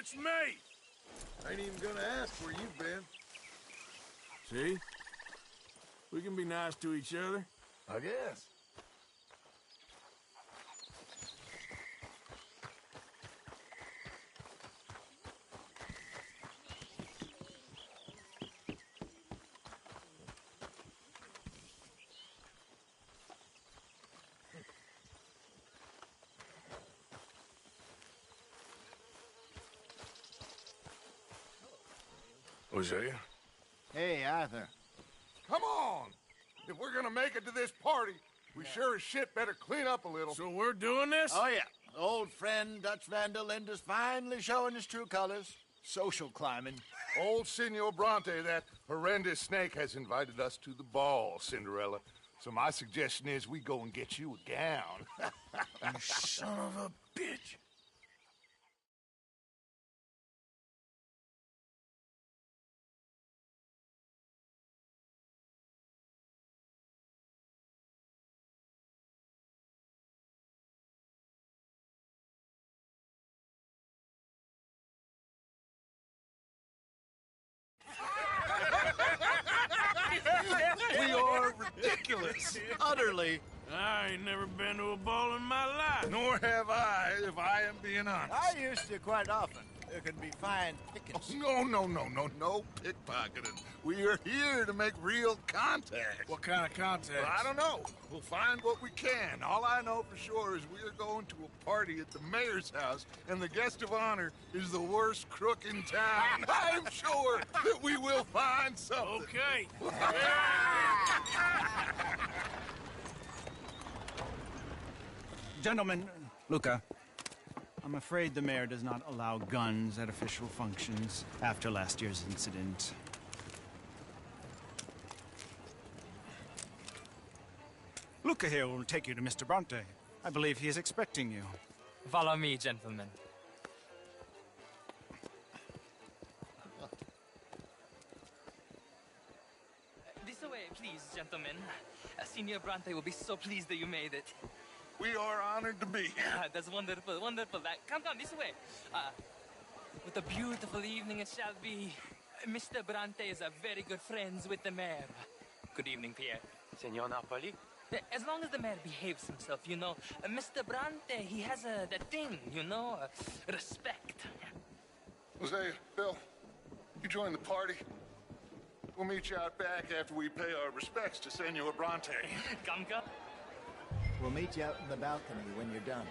It's me! Ain't even gonna ask where you've been. See? We can be nice to each other. I guess. Hosea? Hey, Arthur. Come on! If we're gonna make it to this party, we sure as shit better clean up a little. So we're doing this? Oh, yeah. Old friend Dutch Van der Linde's finally showing his true colors. Social climbing. Old Senor Bronte, that horrendous snake, has invited us to the ball, Cinderella. So my suggestion is we go and get you a gown. You son of a bitch. We are ridiculous. Utterly. I ain't never been to a ball in my life. Nor have I, if I am being honest. I used to quite often. There can be fine pickings. No pickpocketing. We are here to make real contact. What kind of contact? Well, I don't know. We'll find what we can. All I know for sure is we are going to a party at the mayor's house, and the guest of honor is the worst crook in town. I'm sure that we will find something. Okay. Gentlemen, Luca, I'm afraid the mayor does not allow guns at official functions after last year's incident. Luca here will take you to Mr. Bronte. I believe he is expecting you. Follow me, gentlemen. This way, please, gentlemen. Senior Bronte will be so pleased that you made it. We are honored to be here. That's wonderful, wonderful. Come, this way. What a beautiful evening it shall be. Mr. Bronte is a very good friends with the mayor. Good evening, Pierre. Senor Napoli? As long as the mayor behaves himself, you know. Mr. Bronte, he has that thing, you know, respect. Hosea, Bill, you join the party. We'll meet you out back after we pay our respects to Senor Bronte. Come. We'll meet you out in the balcony when you're done.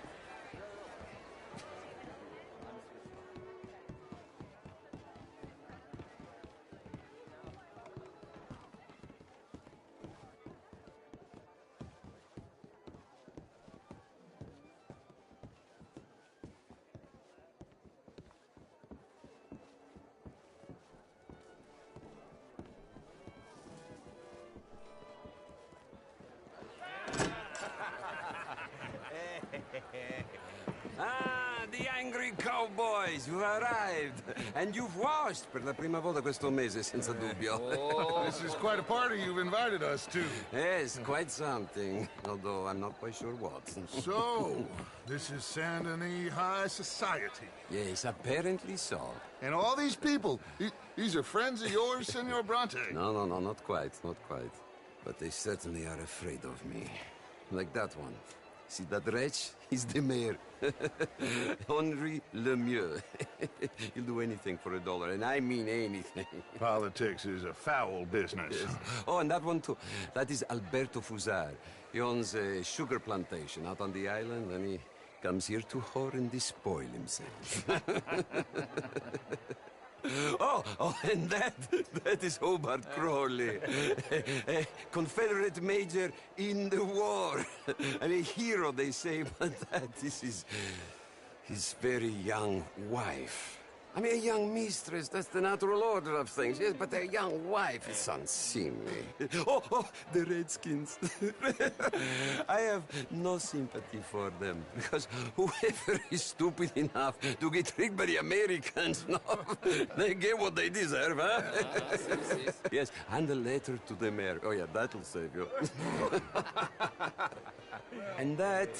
Ah, the angry cowboys, you've arrived. And you've washed per la prima volta questo mese, senza dubbio. Oh, this is quite a party you've invited us to. Yes, quite something. Although I'm not quite sure what. So, this is Saint Denis High Society. Yes, apparently so. And all these people, these are friends of yours, Senor Bronte? No, not quite, not quite. But they certainly are afraid of me. Like that one. See that wretch? He's the mayor. Henri Lemieux. He'll do anything for $1, and I mean anything. Politics is a foul business. Yes. Oh, and that one too. That is Alberto Fusar. He owns a sugar plantation out on the island, and he comes here to whore and despoil himself. Oh, and that is Hobart Crawley, a Confederate major in the war, and a hero, they say, but that is his very young wife. I mean, a young mistress, that's the natural order of things, yes, but a young wife is unseemly. Oh, the Redskins. I have no sympathy for them, because whoever is stupid enough to get tricked by the Americans, no, they get what they deserve, huh? Yes, and a letter to the mayor. Oh, yeah, that'll save you. And that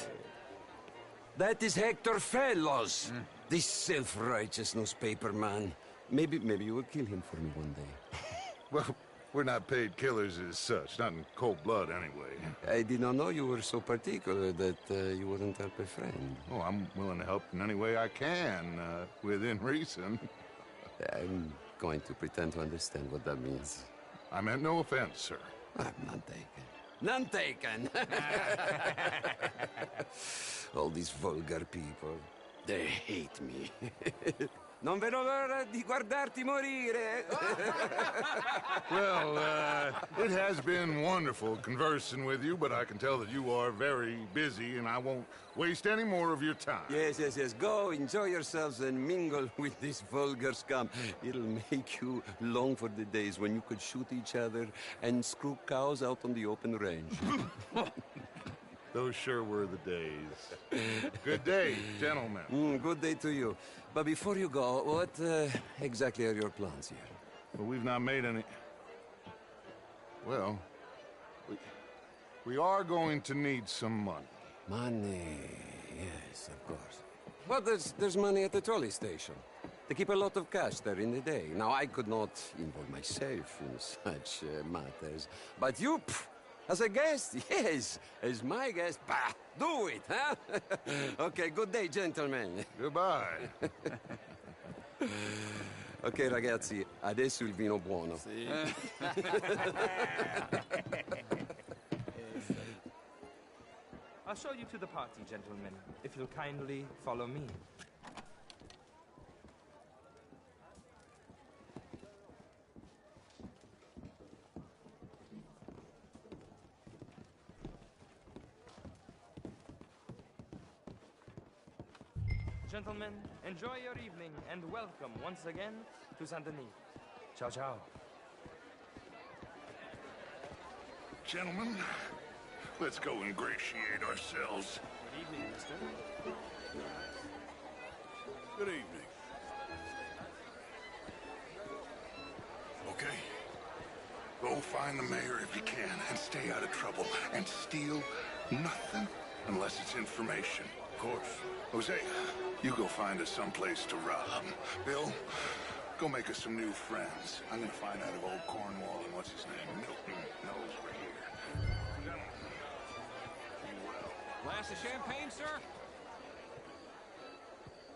That is Hector Fellows, this self-righteous newspaper man. Maybe you will kill him for me one day. Well, we're not paid killers as such, not in cold blood anyway. I did not know you were so particular that you wouldn't help a friend. Oh, I'm willing to help in any way I can, within reason. I'm going to pretend to understand what that means. I meant no offense, sir. I'm none taken. None taken! All these vulgar people, they hate me. Non vedo l'ora di guardarti morire. Well, it has been wonderful conversing with you, but I can tell that you are very busy, and I won't waste any more of your time. Yes. Go, enjoy yourselves, and mingle with this vulgar scum. It'll make you long for the days when you could shoot each other and screw cows out on the open range. Those sure were the days. Good day, gentlemen. Good day to you. But before you go, what exactly are your plans here? Well, we've not made any... Well, we are going to need some money. Money, yes, of course. But there's money at the trolley station. They keep a lot of cash there in the day. Now, I could not involve myself in such matters. But you, as a guest, yes, as my guest, bah, do it, huh? Okay, good day, gentlemen. Goodbye. Ok, ragazzi, adesso il vino buono. I'll show you to the party, gentlemen, if you'll kindly follow me. Gentlemen, enjoy your evening and welcome once again to Saint Denis. Ciao, ciao. Gentlemen, let's go ingratiate ourselves. Good evening, mister. Good evening. Okay. Go find the mayor if you can and stay out of trouble and steal nothing unless it's information. Of course. Jose, you go find us someplace to rob. Bill, go make us some new friends. I'm gonna find out if old Cornwall and what's his name, Milton, knows we're here. Gentlemen, be well. Glass of champagne, sir?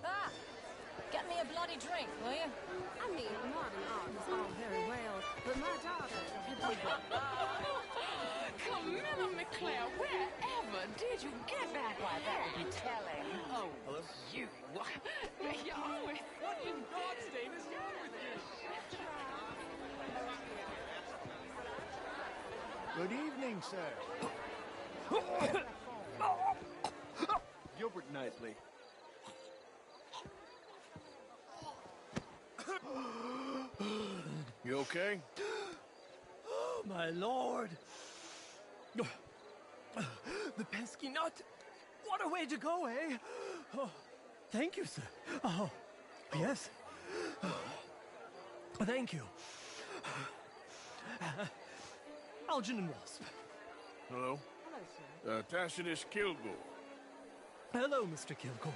Ah! Get me a bloody drink, will you? I mean, modern art is all very well, but my daughter... Camilla McClare, wherever did you get back like that? Be telling. Oh, hello? You. Y'all, what in God's name is wrong with you? Good evening, sir. Gilbert Knightley. You okay? Oh, my lord. The pesky nut. What a way to go, eh? Oh, thank you, sir. Oh, yes. Thank you. Algernon Wasp. Hello? Hello, sir. Tacitus Kilgore. Hello, Mr. Kilgore.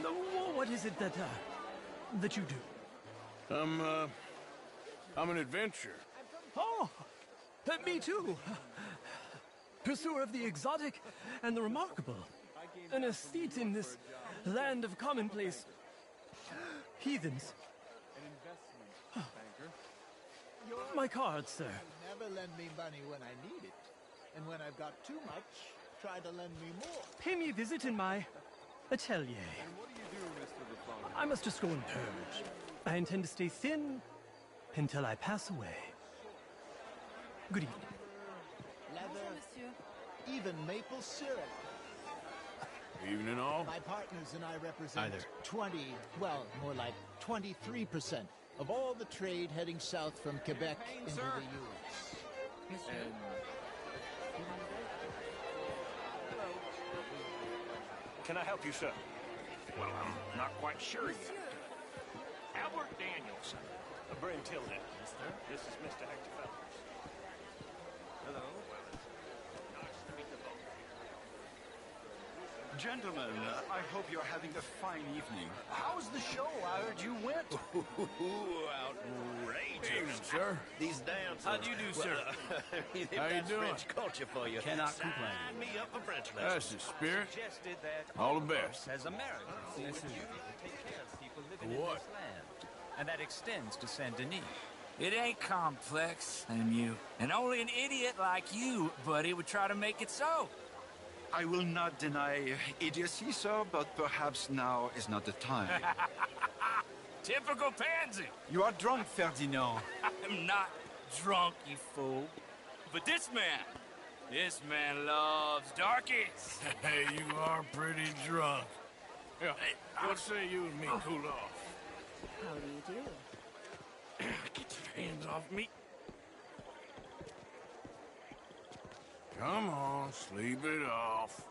No, what is it that you do? I'm an adventurer. Oh, me too. Pursuer of the exotic and the remarkable. An aesthete in this land of commonplace heathens. My card, sir. Never lend me money when I need it. And when I've got too much, try to lend me more. Pay me a visit in my atelier. What do you do, Mr. LeFond? I must just go and purge. I intend to stay thin until I pass away. Good evening. Leather, even maple syrup. Evening all. My partners and I represent Either. 20, well, more like 23% of all the trade heading south from Quebec into sir. the U.S. Can I help you, sir? Well, I'm not quite sure yet. Albert Danielson. Bryn Tilden. Mister? This is Mr. Hector Fellows. Hello. Well, it's nice to meet the both Gentlemen, I hope you're having a fine evening. How's the show? I heard you went. Outrageous. Evening, sir. These dancers. How do you do, sir? If How you that's doing? French culture for you. Cannot sign complain. me up for French That's lessons. the spirit. Suggested that All the best. as Americans, this is take care of people living What? in this land. And that extends to Saint Denis. It ain't complex, and only an idiot like you, buddy, would try to make it so. I will not deny idiocy, sir, but perhaps now is not the time. Typical pansy. You are drunk, Ferdinand. I'm not drunk, you fool. But this man loves darkies. Hey, you are pretty drunk. Yeah, what say you and me cool off? How do you do? Get your hands off me. Come on, sleep it off.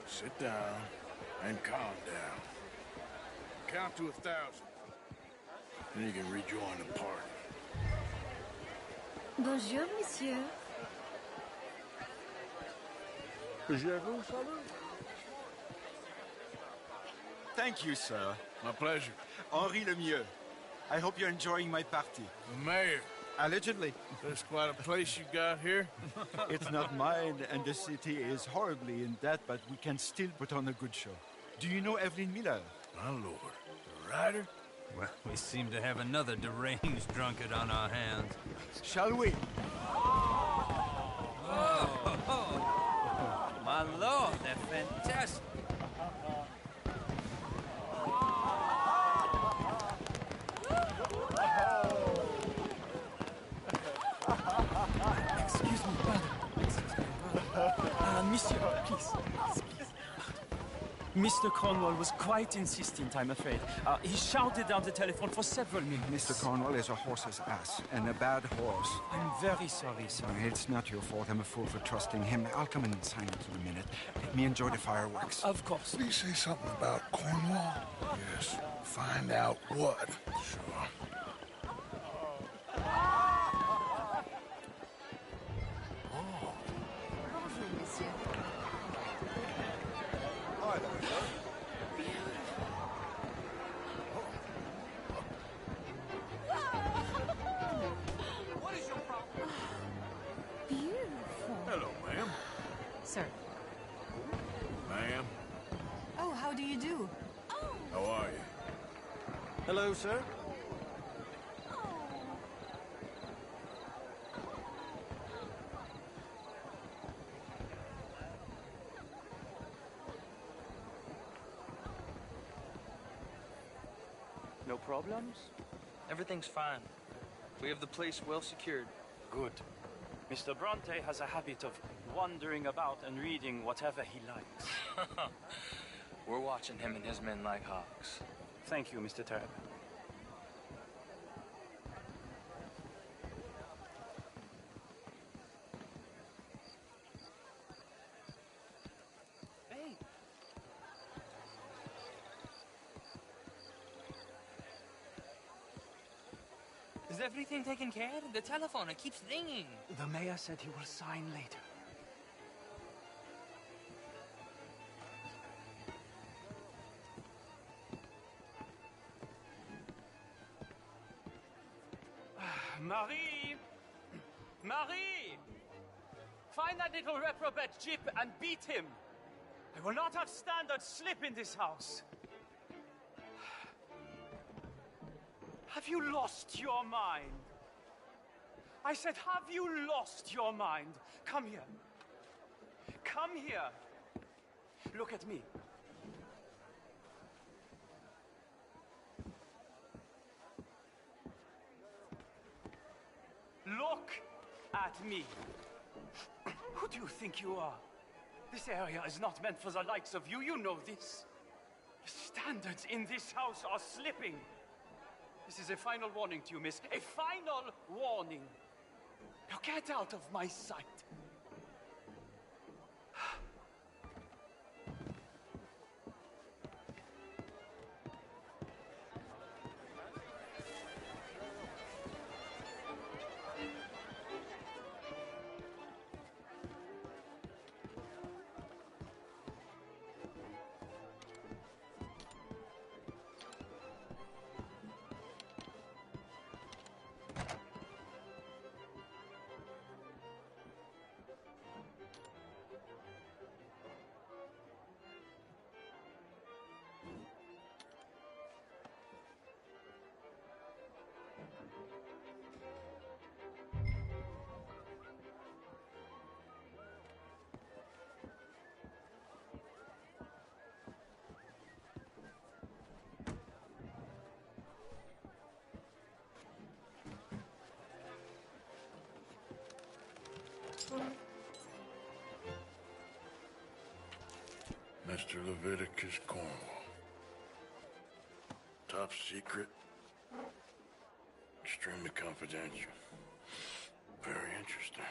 Sit down and calm down. Count to 1,000. Then you can rejoin the party. Bonjour, monsieur. Thank you, sir. My pleasure. Henri Lemieux. I hope you're enjoying my party. The mayor. Allegedly. That's quite a place you got here. It's not mine, and the city is horribly in debt, but we can still put on a good show. Do you know Evelyn Miller? My lord. The writer? Well, we seem to have another deranged drunkard on our hands. Shall we? My lord, they're fantastic. Excuse me, brother. Monsieur, please. Mr. Cornwall was quite insistent, I'm afraid. He shouted down the telephone for several minutes. Mr. Cornwall is a horse's ass, and a bad horse. I'm very sorry, sir. It's not your fault. I'm a fool for trusting him. I'll come in silence in a minute. Let me enjoy the fireworks. Of course. Did he say something about Cornwall? Yes. Find out what. Sure. Bonjour, monsieur. What is your problem? Beautiful. Hello, ma'am. Sir. Ma'am, Oh, how do you do? how are you? Hello, sir. No problems? Everything's fine. We have the place well secured. Good. Mr. Bronte has a habit of wandering about and reading whatever he likes. We're watching him and his men like hawks. Thank you, Mr. Terrapin. Hey. Is everything taken care of? The telephone, it keeps ringing. The mayor said he will sign later. Marie! Marie! Find that little reprobate Jip and beat him. I will not have standards slip in this house. Have you lost your mind? I said, have you lost your mind? Come here. Come here. Look at me. Look at me. Who do you think you are? This area is not meant for the likes of you. You know this. The standards in this house are slipping. This is a final warning to you, miss. A final warning. Now get out of my sight. Mr. Leviticus Cornwall. Top secret. Extremely confidential. Very interesting.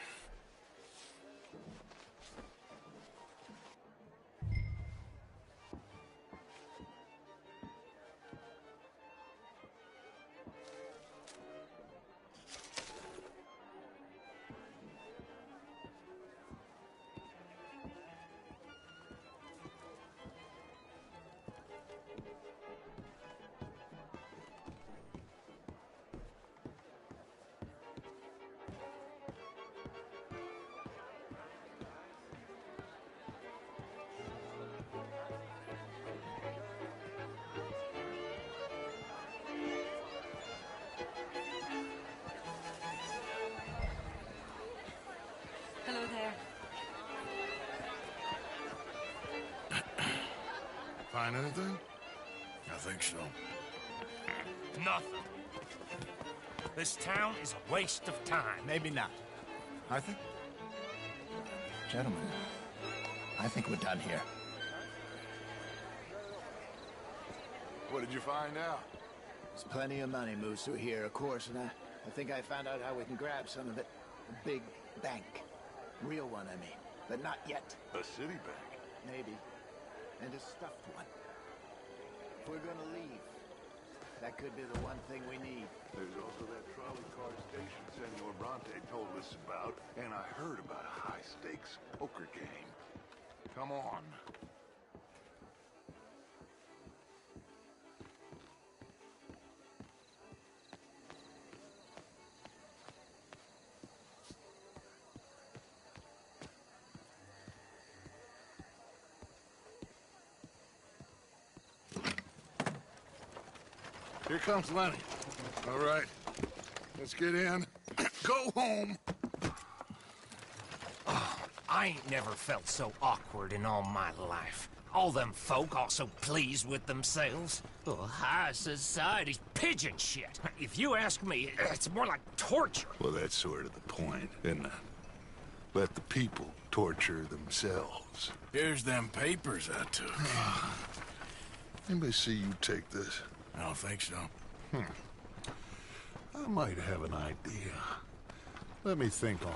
Hello there. Find anything? I think so. Nothing. This town is a waste of time. Maybe not. Arthur? Gentlemen, I think we're done here. What did you find out? There's plenty of money moves through here, of course, and I think I found out how we can grab some of it. A big bank. Real one, I mean. But not yet. A city bank? Maybe. And a stuffed one. If we're gonna leave, that could be the one thing we need. There's also that trolley car station Senor Bronte told us about, and I heard about a high-stakes poker game. Come on. Here comes Lenny. All right, let's get in. Go home. Oh, I ain't never felt so awkward in all my life. All them folk all so pleased with themselves. Oh, high society's pigeon shit. If you ask me, it's more like torture. Well, that's sort of the point, isn't it? Let the people torture themselves. Here's them papers I took. Anybody see you take this? I don't think so. I might have an idea. Let me think on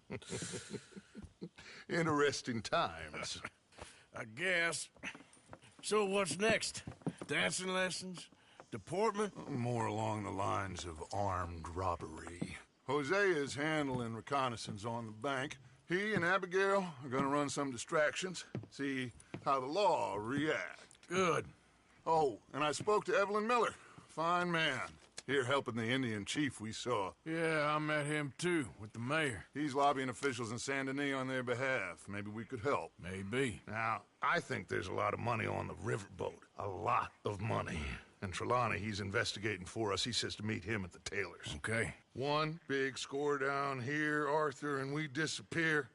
it. Interesting times. I guess. So what's next? Dancing lessons? Deportment? More along the lines of armed robbery. Hosea is handling reconnaissance on the bank. He and Abigail are gonna run some distractions, see how the law reacts. Good. Oh, and I spoke to Evelyn Miller. Fine man. Here helping the Indian chief we saw. Yeah, I met him too, with the mayor. He's lobbying officials in Saint Denis on their behalf. Maybe we could help. Maybe. Now, I think there's a lot of money on the riverboat. A lot of money. And Trelawney, he's investigating for us. He says to meet him at the Taylors. Okay. One big score down here, Arthur, and we disappear.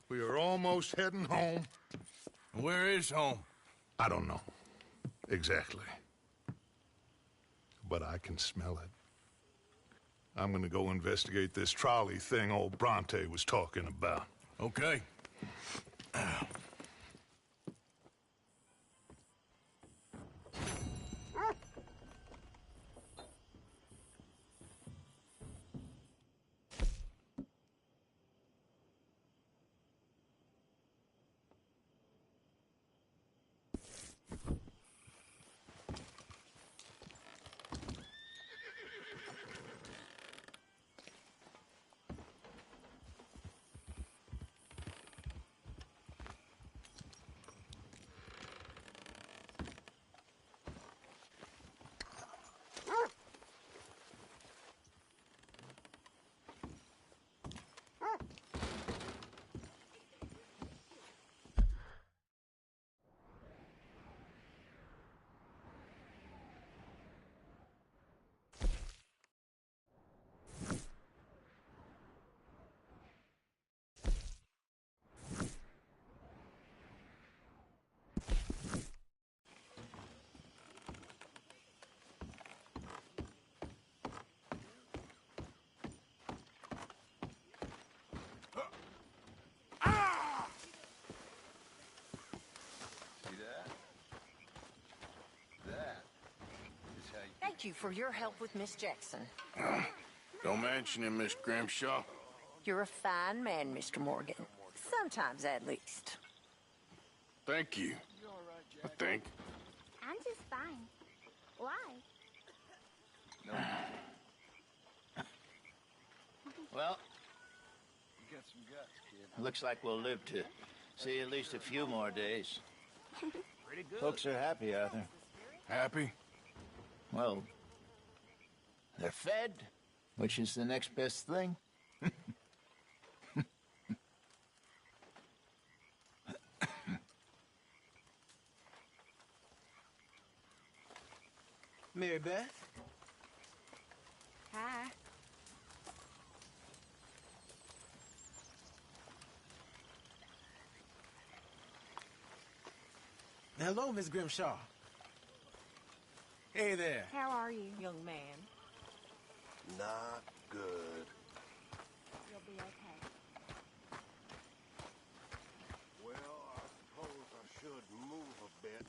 We are almost heading home. Where is home? I don't know. Exactly. But I can smell it. I'm gonna go investigate this trolley thing old Bronte was talking about. Okay. thank you for your help with Miss Jackson. Don't mention him, Miss Grimshaw. You're a fine man, Mr. Morgan. Sometimes, at least. Thank you. I think. I'm just fine. Why? Well, looks like we'll live to see at least a few more days. Pretty good. Folks are happy, Arthur. Happy? Well, they're fed, which is the next best thing. Mary Beth? Hi. Hello, Miss Grimshaw. Hey there. How are you? Young man. Not good. You'll be okay. Well, I suppose I should move a bit.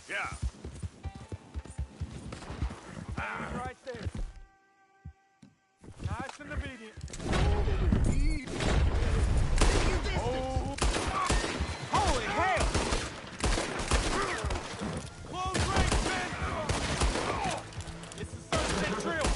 Yeah. He's right there. Nice and obedient. Oh. Holy hell! Close range, men! It's the Sunset Trail.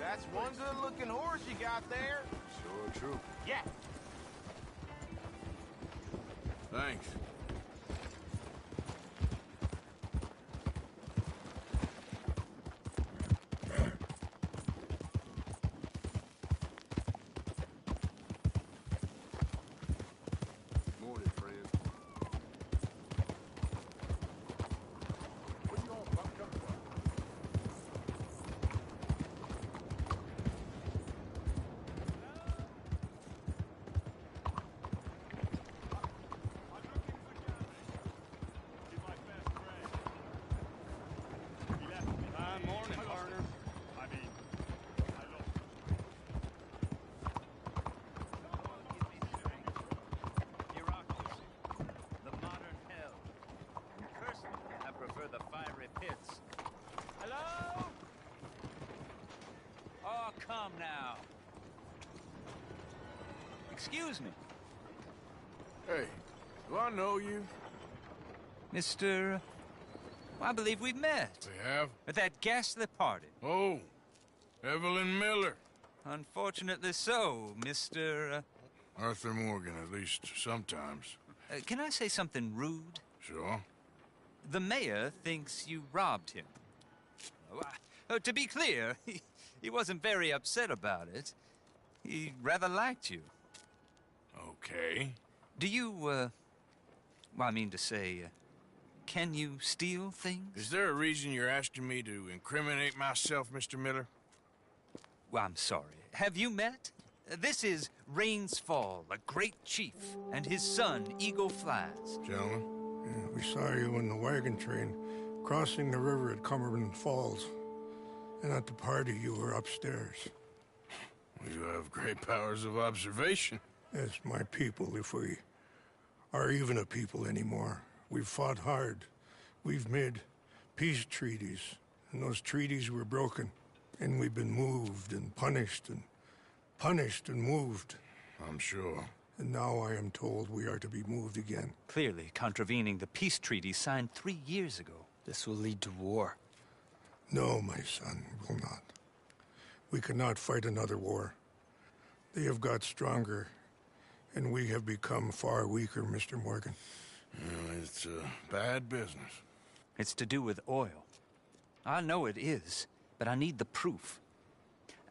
That's one good-looking horse you got there. Sure true. Yeah. Thanks. Morning, friend. What you all bucked up for? Morning, partner. Bureaucracy. The modern hell. Personally, I prefer the fiery pits. Hello? Oh, come now. Excuse me. Hey, do I know you? Mr. I believe we've met. We have? At that ghastly party. Oh, Evelyn Miller. Unfortunately so, Mr. Arthur Morgan, at least sometimes. Can I say something rude? Sure. The mayor thinks you robbed him. To be clear, he wasn't very upset about it. He rather liked you. Okay. Do you, well, I mean to say, can you steal things? Is there a reason you're asking me to incriminate myself, Mr. Miller? Well, I'm sorry. Have you met? This is Rains Fall, a great chief, and his son, Eagle Flies. Gentlemen? Yeah, we saw you in the wagon train crossing the river at Cumberland Falls. And at the party, you were upstairs. You have great powers of observation. Yes, my people, if we are even a people anymore. We've fought hard. We've made peace treaties, and those treaties were broken. And we've been moved and punished and moved. I'm sure. And now I am told we are to be moved again. Clearly contravening the peace treaty signed 3 years ago. This will lead to war. No, my son, it will not. We cannot fight another war. They have got stronger, and we have become far weaker, Mr. Morgan. It's bad business. It's to do with oil. I know it is, but I need the proof.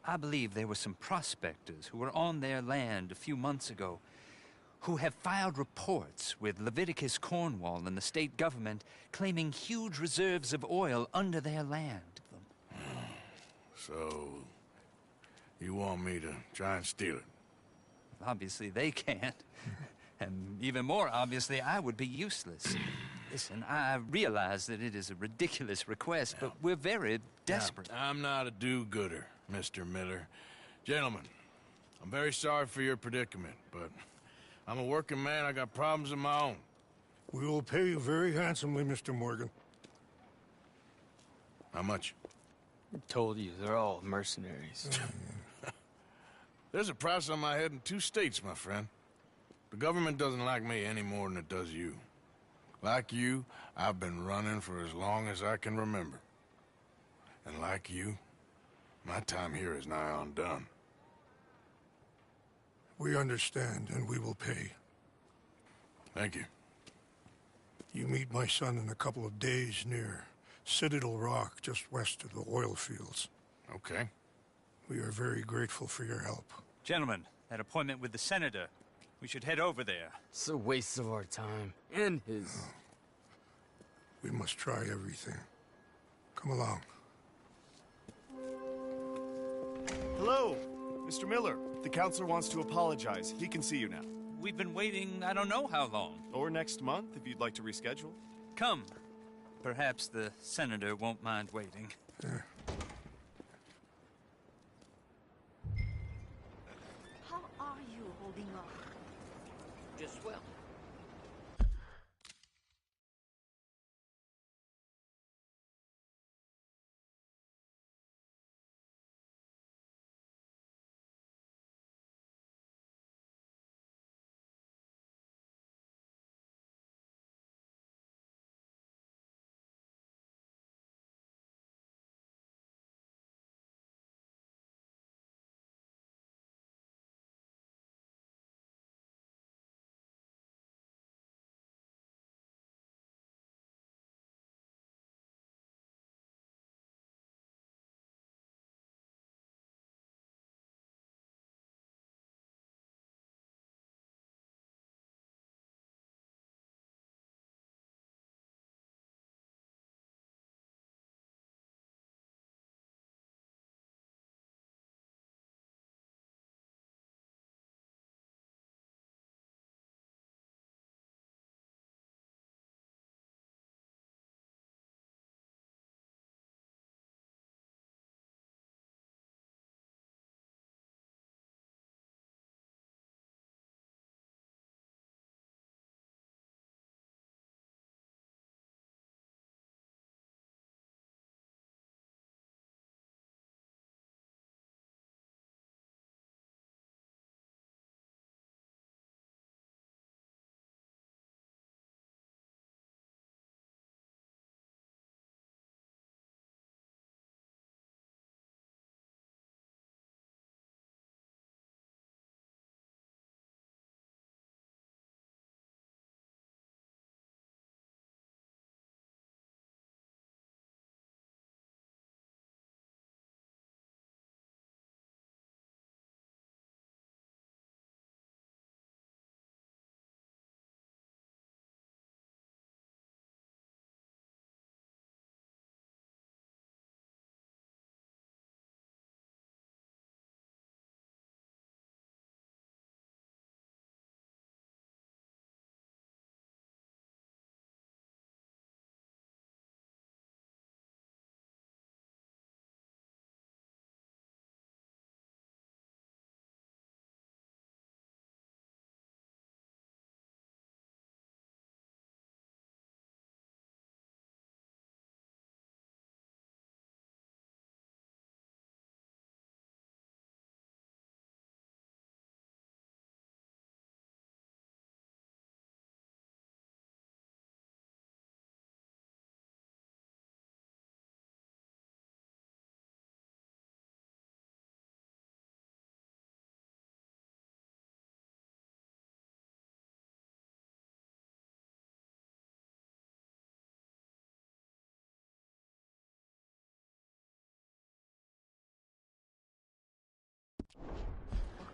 I believe there were some prospectors who were on their land a few months ago who have filed reports with Leviticus Cornwall and the state government claiming huge reserves of oil under their land. So, you want me to try and steal it? Obviously they can't. And even more obviously, I would be useless. Listen, I realize that it is a ridiculous request, but we're very desperate. Now, I'm not a do-gooder, Mr. Miller. Gentlemen, I'm very sorry for your predicament, but I'm a working man. I got problems of my own. We will pay you very handsomely, Mr. Morgan. How much? I told you, they're all mercenaries. There's a price on my head in 2 states, my friend. The government doesn't like me any more than it does you. Like you, I've been running for as long as I can remember. And like you, my time here is nigh on done. We understand, and we will pay. Thank you. You meet my son in a couple of days near Citadel Rock, just west of the oil fields. Okay. We are very grateful for your help. Gentlemen, that appointment with the senator. We should head over there. It's a waste of our time. And his. Oh. We must try everything. Come along. Hello, Mr. Miller. The counselor wants to apologize. He can see you now. We've been waiting I don't know how long. Or next month, if you'd like to reschedule. Come. Perhaps the senator won't mind waiting. How are you holding up? Just well.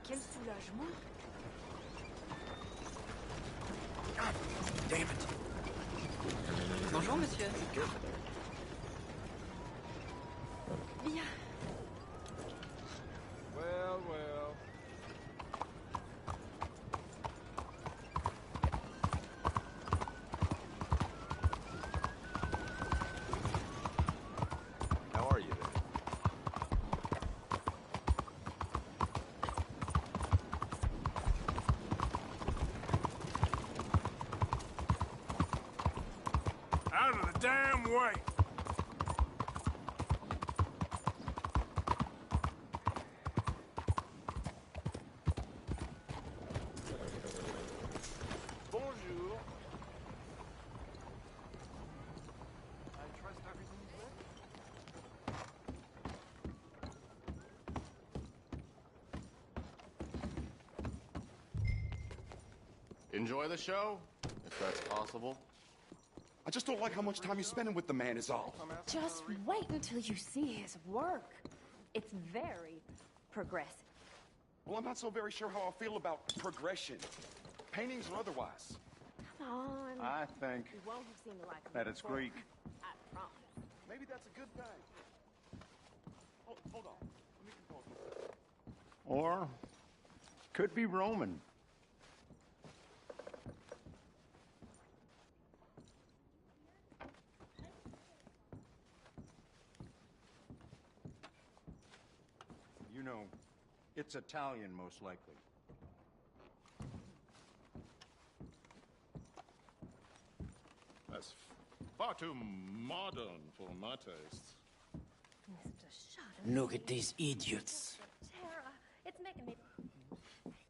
Quel soulagement. God damn it. Bonjour, monsieur. Bien. Well, well. How are you then? Out of the damn way! Bonjour. I trust everything's ready. Enjoy the show, if that's possible. I just don't like how much time you're spending with the man is all. Just wait until you see his work. It's very progressive. Well, I'm not so very sure how I feel about progression. Paintings or otherwise. Come on. I think You won't have seen the like of that me it's before. Greek. I promise. Maybe that's a good thing. Hold on. Let me compose myself. Or could be Roman. You know, it's Italian most likely. That's far too modern for my taste. Mr. Shut Look at these idiots. Tara, it's making me...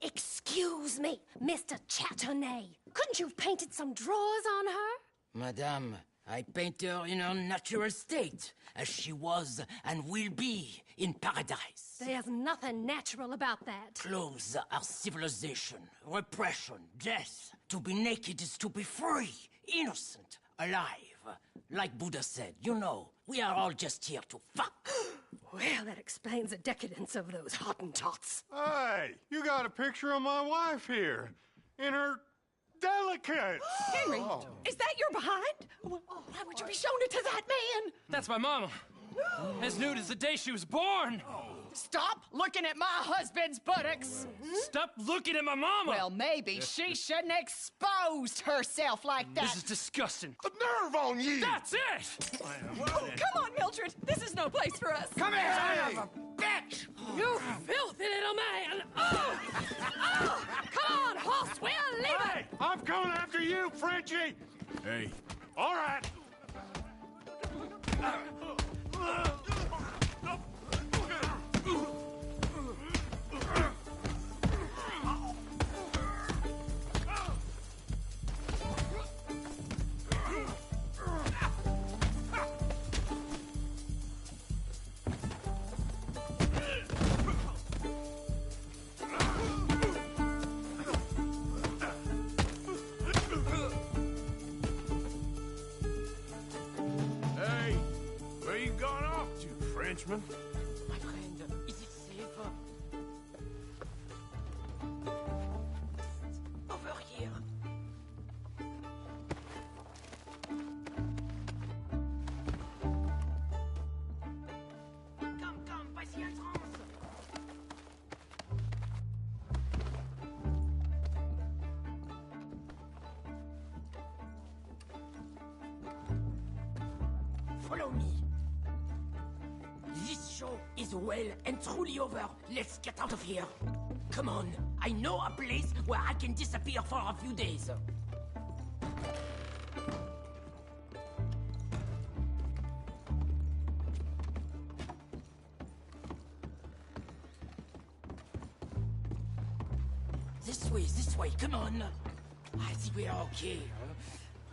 Excuse me, Mr. Chatternet. Couldn't you have painted some drawers on her? Madame, I paint her in her natural state, as she was and will be in paradise. There's nothing natural about that. Clothes are civilization, repression, death. To be naked is to be free, innocent, alive. Like Buddha said, you know, we are all just here to fuck. Well, that explains the decadence of those Hottentots. Hey, you got a picture of my wife here. In her delicates. Henry, is that your behind? Why would you be showing it to that man? That's my mama. As nude as the day she was born. Stop looking at my husband's buttocks. Stop looking at my mama. Well, maybe she shouldn't have exposed herself like that. This is disgusting. The nerve on you! That's it! Oh, come on, Mildred. This is no place for us. Come here! Son of a bitch! You filthy little man! Oh! Oh! Come on, horse, we'll leave it! I'm coming after you, Frenchie. Hey, All right. hey, where you gone off to, Frenchman? My friend, is it safe? Over here. Come, by the entrance. Follow me. This show is well and truly over. Let's get out of here. Come on. I know a place where I can disappear for a few days. This way, come on. I think we are okay.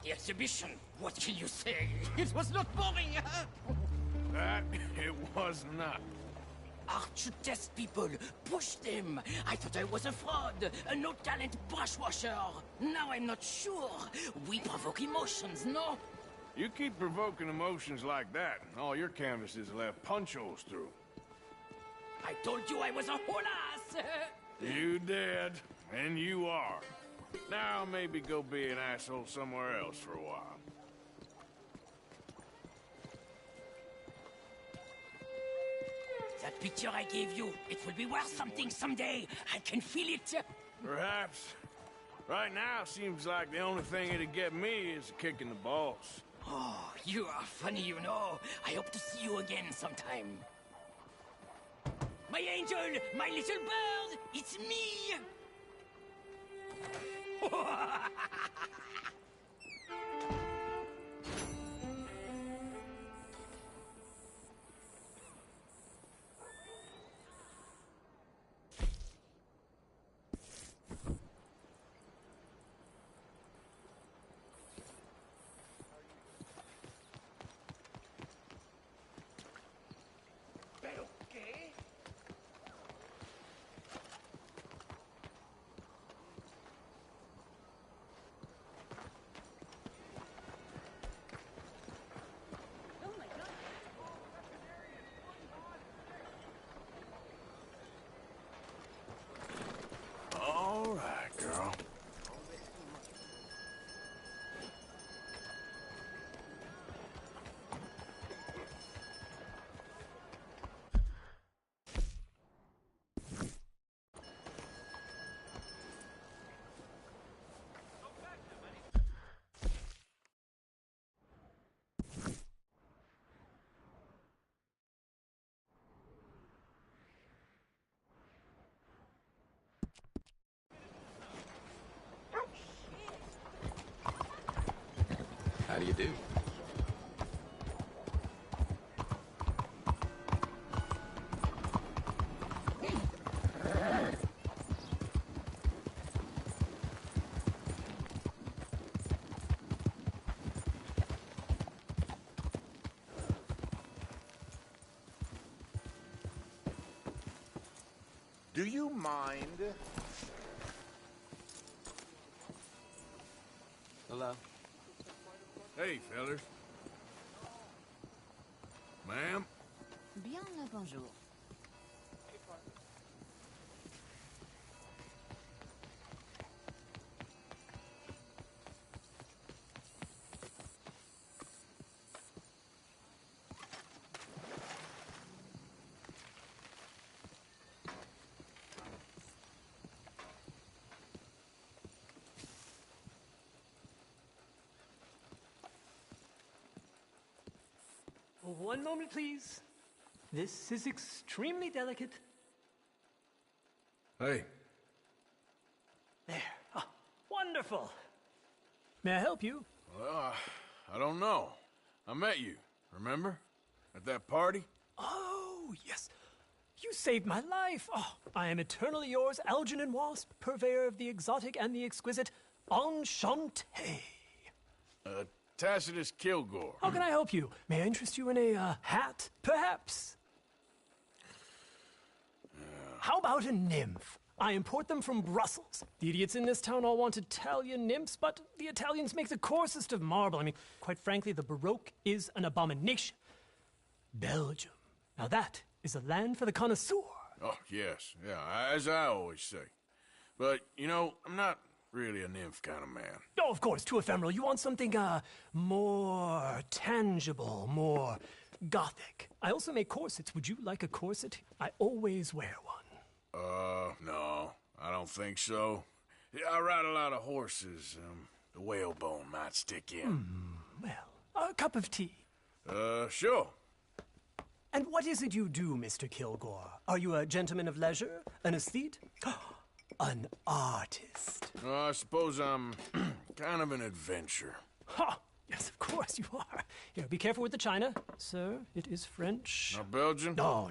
The exhibition, what can you say? It was not boring, huh? That it was not. Art should test people, push them. I thought I was a fraud, a no-talent brushwasher. Now I'm not sure. We provoke emotions, no? You keep provoking emotions like that, and all your canvases left punch holes through. I told you I was a whole ass. You did, and you are. Now maybe go be an asshole somewhere else for a while. That picture I gave you, it will be worth something someday. I can feel it. Perhaps. Right now, seems like the only thing it'd get me is a kick in the balls. Oh, you are funny, you know. I hope to see you again sometime. My angel, my little bird, it's me! All right, girl. How do you do? Do you mind? Hello? Hey, fellas. Ma'am? Bien le bonjour. One moment, please. This is extremely delicate. Hey. There. Ah, wonderful. May I help you? Well, I don't know. I met you, remember? At that party? Oh, yes. You saved my life. Oh, I am eternally yours, Algernon Wasp, purveyor of the exotic and the exquisite. Enchanté. Tacitus Kilgore. How can I help you? May I interest you in a hat, perhaps? How about a nymph? I import them from Brussels. The idiots in this town all want Italian nymphs, but the Italians make the coarsest of marble. I mean, quite frankly, the Baroque is an abomination. Belgium. Now that is a land for the connoisseur. Oh, yes. Yeah, as I always say. But, you know, I'm not really a nymph kind of man. Oh, of course, too ephemeral. You want something, more tangible, more gothic. I also make corsets. Would you like a corset? I always wear one. No. I don't think so. Yeah, I ride a lot of horses. The whalebone might stick in. Well, a cup of tea. Sure. And what is it you do, Mr. Kilgore? Are you a gentleman of leisure? An aesthete? An artist. I suppose I'm kind of an adventurer. Ha! Yes, of course you are. Here, be careful with the china. Sir, it is French. Not Belgian? No.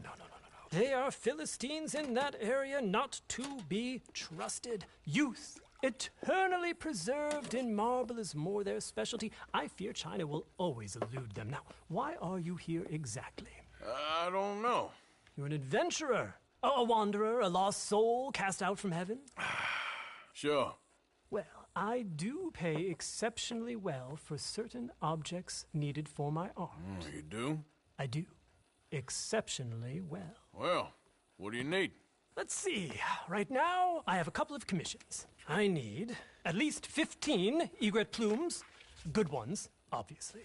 They are Philistines in that area, not to be trusted. Youth, eternally preserved in marble, is more their specialty. I fear China will always elude them. Now, why are you here exactly? I don't know. You're an adventurer. A wanderer, a lost soul cast out from heaven? Sure. Well, I do pay exceptionally well for certain objects needed for my art. You do? I do. Exceptionally well. Well, what do you need? Let's see. Right now, I have a couple of commissions. I need at least 15 egret plumes. Good ones, obviously.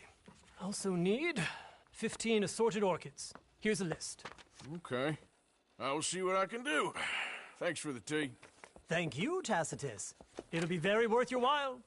I also need 15 assorted orchids. Here's a list. Okay. I will see what I can do. Thanks for the tea. Thank you, Tacitus. It'll be very worth your while.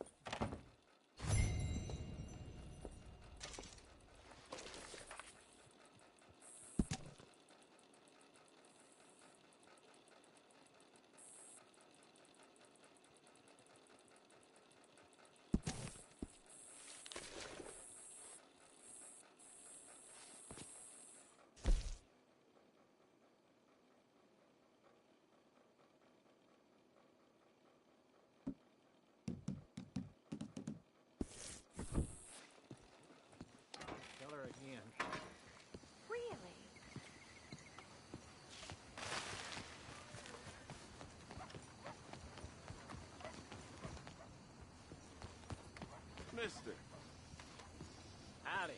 Mister. Howdy.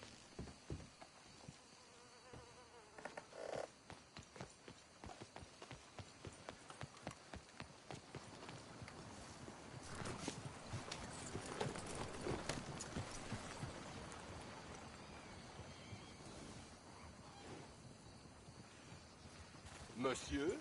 Monsieur?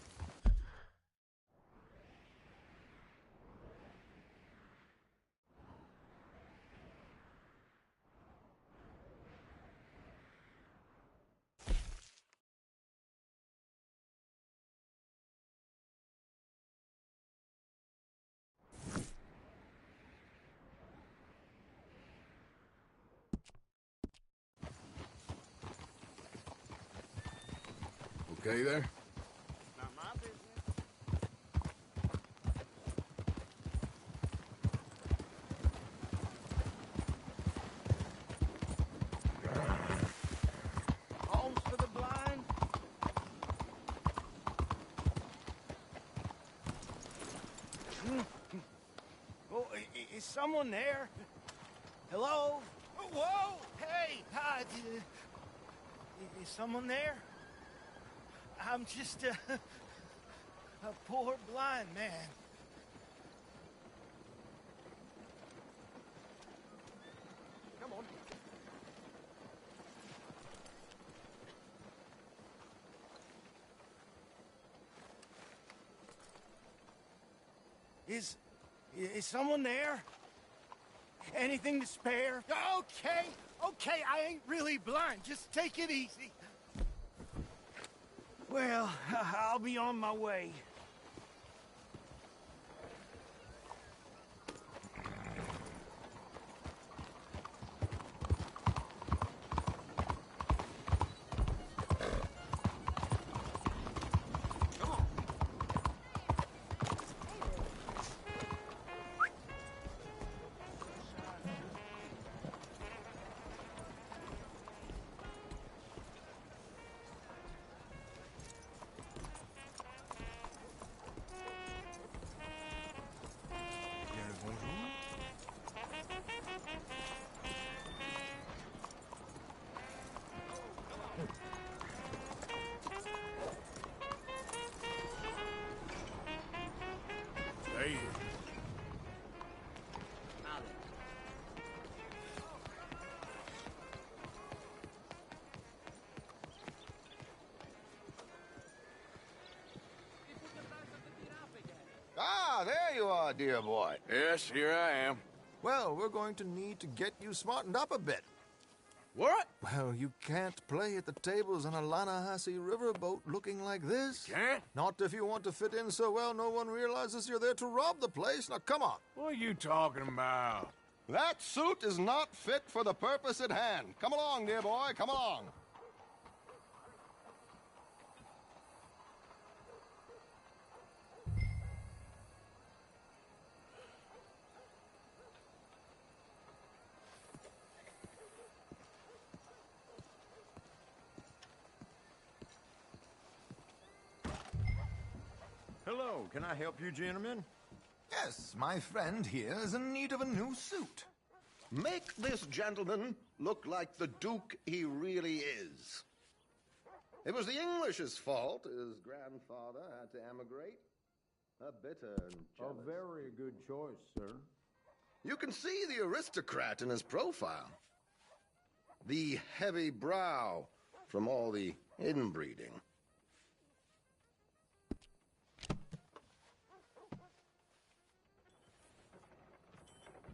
Okay there? Not my business. Homes for the blind? Oh, is someone there? Hello? Oh, whoa! Hey! Hi! Is someone there? I'm just a poor blind man. Come on. Is someone there? Anything to spare? Okay, I ain't really blind. Just take it easy. Well, I'll be on my way. Hey. Ah, there you are, dear boy. Yes, here I am. Well, we're going to need to get you smartened up a bit. What? Well, you can't play at the tables on a Lanahasi riverboat looking like this. Can't? Not if you want to fit in so well no one realizes you're there to rob the place. Now, come on. What are you talking about? That suit is not fit for the purpose at hand. Come along, dear boy, come along. Hello, can I help you, gentlemen? Yes, my friend here is in need of a new suit. Make this gentleman look like the Duke he really is. It was the English's fault his grandfather had to emigrate. A bitter and jealous. A very good choice, sir. You can see the aristocrat in his profile. The heavy brow from all the inbreeding.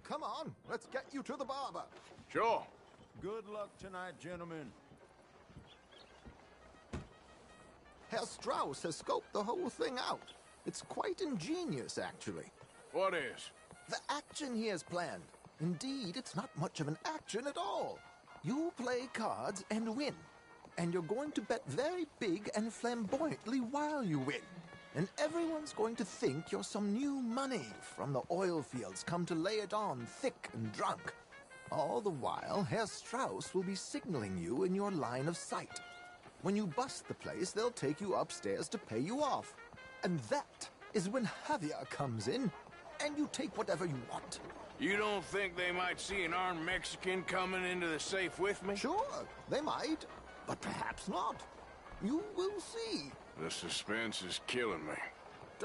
Come on, let's get you to the barber. Sure. Good luck tonight, gentlemen. Herr Strauss has scoped the whole thing out. It's quite ingenious, actually. What is? The action he has planned. Indeed, it's not much of an action at all. You play cards and win. And you're going to bet very big and flamboyantly while you win. And everyone's going to think you're some new money from the oil fields come to lay it on thick and drunk. All the while, Herr Strauss will be signaling you in your line of sight. When you bust the place, they'll take you upstairs to pay you off. And that is when Javier comes in, and you take whatever you want. You don't think they might see an armed Mexican coming into the safe with me? Sure, they might, but perhaps not. You will see. The suspense is killing me.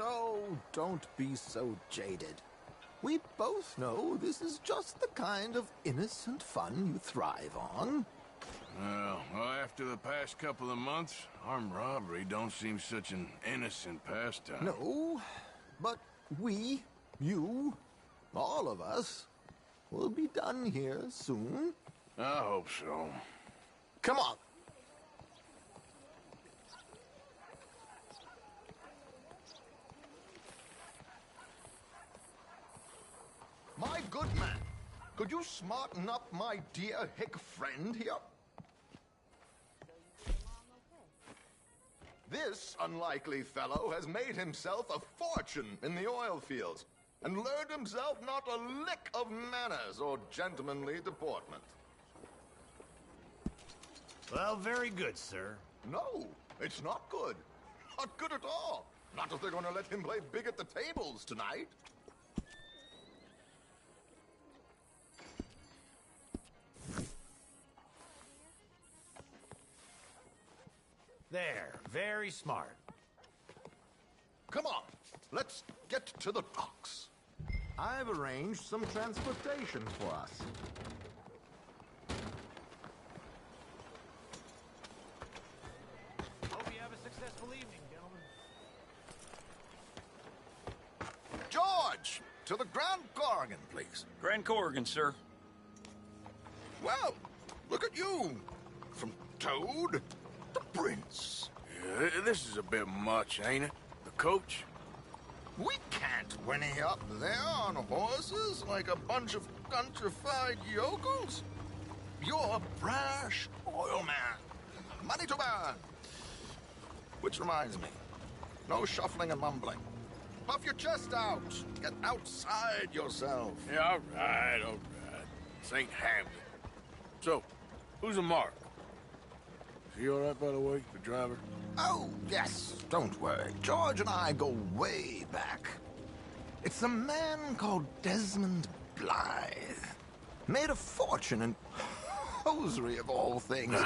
Oh, don't be so jaded. We both know this is just the kind of innocent fun you thrive on. Well, after the past couple of months, armed robbery don't seem such an innocent pastime. No, but we, you, all of us, will be done here soon. I hope so. Come on. My good man, could you smarten up my dear hick friend here? This unlikely fellow has made himself a fortune in the oil fields and learned himself not a lick of manners or gentlemanly deportment. Well, very good, sir. No, it's not good. Not good at all. Not if they're going to let him play big at the tables tonight. There, very smart. Come on, let's get to the docks. I've arranged some transportation for us. Hope you have a successful evening, gentlemen. George, to the Grand Corrigan, please. Grand Corrigan, sir. Well, look at you. From Toad to Prince. Yeah, this is a bit much, ain't it? The coach? We can't whinny up there on horses like a bunch of countrified yokels. You're a brash oil man. Money to burn. Which reminds me, no shuffling and mumbling. Puff your chest out. Get outside yourself. Yeah, all right. This ain't Hamden. So, who's a mark? Is he all right, by the way, the driver? Oh, yes. Don't worry. George and I go way back. It's a man called Desmond Blythe. Made a fortune in hosiery of all things.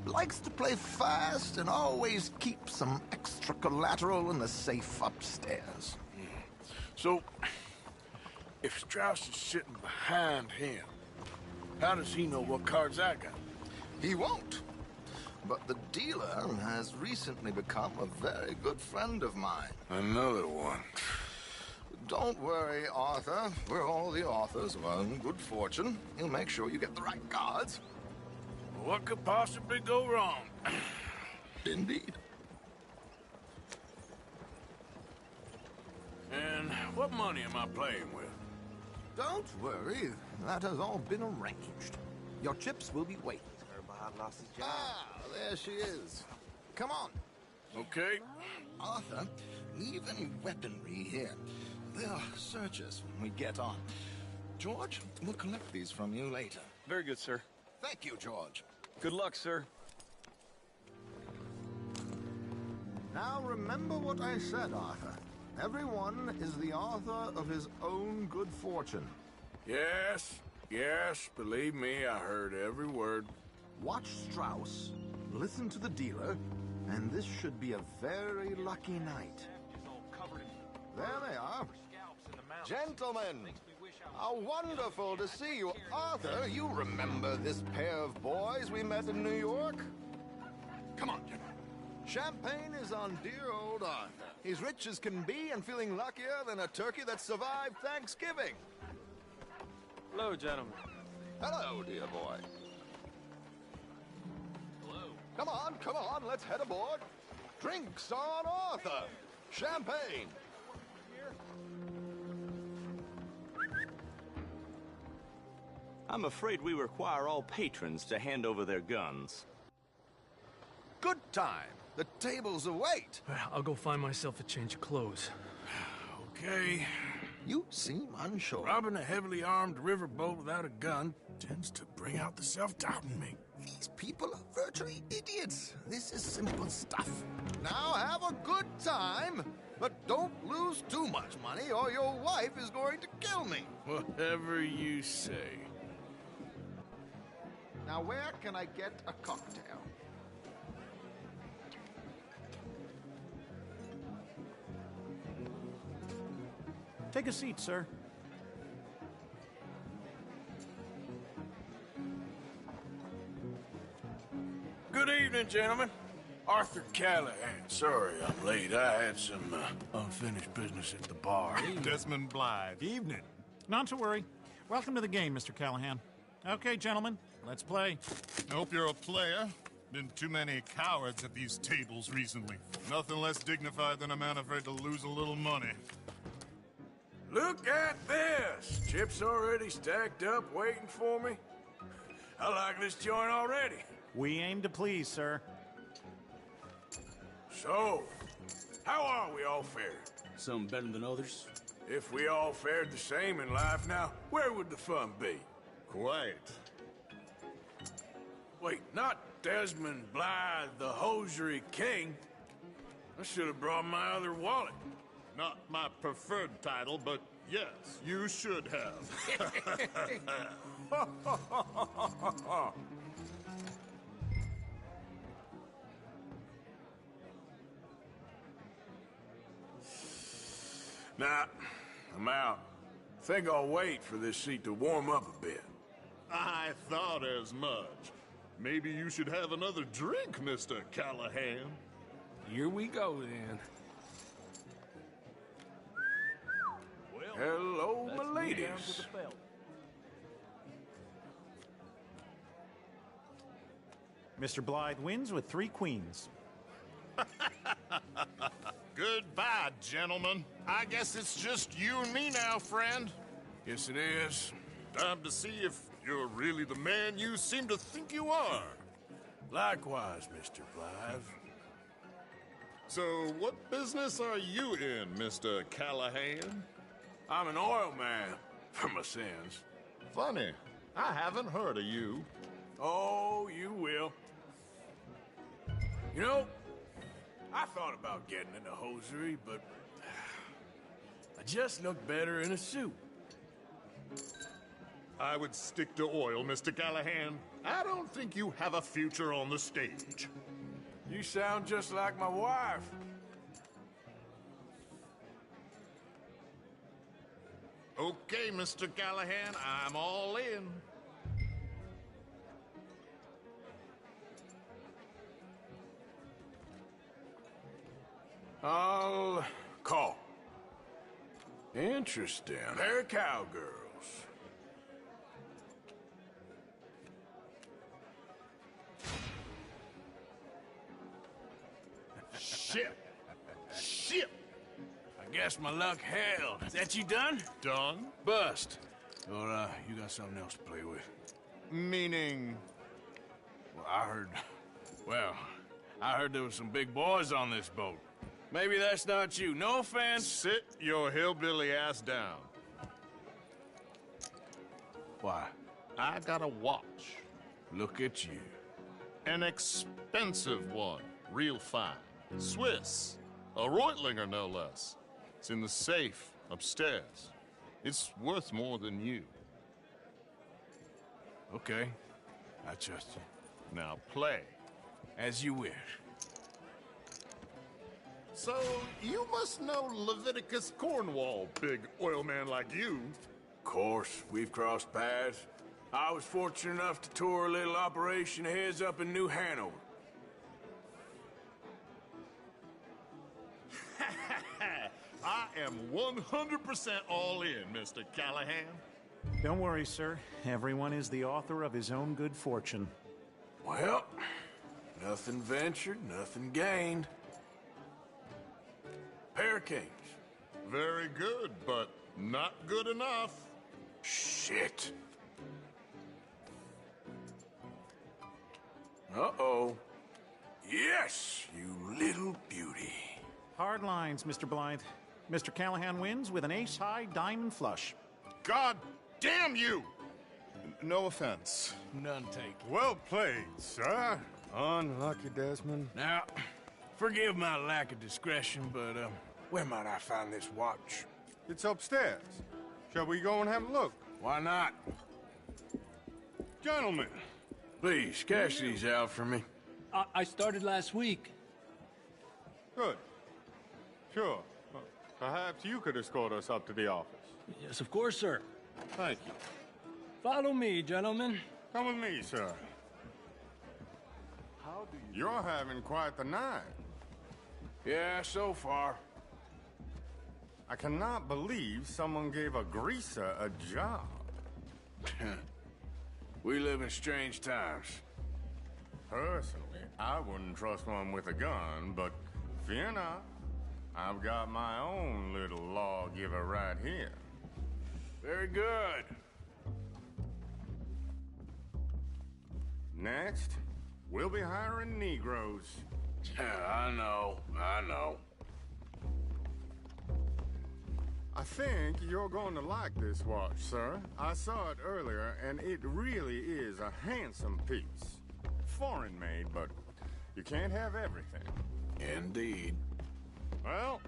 Likes to play fast and always keep some extra collateral in the safe upstairs. So, if Strauss is sitting behind him, how does he know what cards I got? He won't. But the dealer has recently become a very good friend of mine. Another one. Don't worry, Arthur. We're all the authors of our own good fortune. He'll make sure you get the right cards. What could possibly go wrong? Indeed. And what money am I playing with? Don't worry. That has all been arranged. Your chips will be waiting. Bob lost his job. Ah, there she is. Come on. Okay. Arthur, leave any weaponry here. They'll search us when we get on. George, we'll collect these from you later. Very good, sir. Thank you, George. Good luck, sir. Now remember what I said, Arthur. Everyone is the author of his own good fortune. Yes, believe me, I heard every word. Watch Strauss, listen to the dealer, and this should be a very lucky night. There they are. Gentlemen, how wonderful to see you. Arthur, you remember this pair of boys we met in New York? Come on, gentlemen. Champagne is on dear old Arthur. He's rich as can be and feeling luckier than a turkey that survived Thanksgiving. Hello, gentlemen. Hello, dear boy. Hello. Come on, let's head aboard. Drinks on Arthur. Champagne. I'm afraid we require all patrons to hand over their guns. Good time. The tables await. I'll go find myself a change of clothes. Okay. You seem unsure. Robbing a heavily armed riverboat without a gun tends to bring out the self-doubt in me. These people are virtually idiots. This is simple stuff. Now have a good time, but don't lose too much money or your wife is going to kill me. Whatever you say. Now where can I get a cocktail? Take a seat, sir. Good evening, gentlemen. Arthur Callahan. Sorry I'm late. I had some unfinished business at the bar. Desmond Blythe. Evening. Not to worry. Welcome to the game, Mr. Callahan. Okay, gentlemen, let's play. I hope you're a player. Been too many cowards at these tables recently. Nothing less dignified than a man afraid to lose a little money. Look at this! Chips already stacked up, waiting for me. I like this joint already. We aim to please, sir. So, how are we all fared? Some better than others. If we all fared the same in life now, where would the fun be? Quite. Wait, not Desmond Blythe, the hosiery king. I should have brought my other wallet. Not my preferred title, but yes, you should have. Nah, I'm out. Think I'll wait for this seat to warm up a bit. I thought as much. Maybe you should have another drink, Mr. Callahan. Here we go, then. Hello, my ladies. Mr. Blythe wins with 3 queens. Goodbye, gentlemen. I guess it's just you and me now, friend. Yes, it is. Time to see if you're really the man you seem to think you are. Likewise, Mr. Blythe. So, what business are you in, Mr. Callahan? I'm an oil man, for my sins. Funny. I haven't heard of you. Oh, you will. You know, I thought about getting into hosiery, but I just look better in a suit. I would stick to oil, Mr. Callahan. I don't think you have a future on the stage. You sound just like my wife. Okay, Mr. Callahan, I'm all in. I'll call. Interesting. They're cowgirls. Shit. Shit. I guess my luck held. Is that you done? Done? Bust. Or, you got something else to play with? Meaning? Well, I heard there was some big boys on this boat. Maybe that's not you. No offense. Sit your hillbilly ass down. Why? I got a watch. Look at you. An expensive one. Real fine. Swiss. A Reutlinger, no less. It's in the safe upstairs. It's worth more than you. Okay. I trust you. Now play. As you wish. So, you must know Leviticus Cornwall, big oil man like you. Of course, we've crossed paths. I was fortunate enough to tour a little operation of his up in New Hanover. I am 100% all in, Mr. Callahan. Don't worry, sir. Everyone is the author of his own good fortune. Well, nothing ventured, nothing gained. Pair of kings. Very good, but not good enough. Shit. Uh-oh. Yes, you little beauty. Hard lines, Mr. Blythe. Mr. Callahan wins with an ace-high diamond flush. God damn you! No offense. None taken. Well played, sir. Unlucky, Desmond. Now, forgive my lack of discretion, but, where might I find this watch? It's upstairs. Shall we go and have a look? Why not? Gentlemen. Please, cash these out for me. I started last week. Good. Sure. Perhaps you could escort us up to the office. Yes, of course, sir. Thank you. Follow me, gentlemen. Come with me, sir. You're having quite the night. Yeah, so far. I cannot believe someone gave a greaser a job. We live in strange times. Personally, I wouldn't trust one with a gun, but fear not. I've got my own little lawgiver right here. Very good. Next, we'll be hiring Negroes. I know. I think you're going to like this watch, sir. I saw it earlier, and it really is a handsome piece. Foreign made, but you can't have everything. Indeed. Well,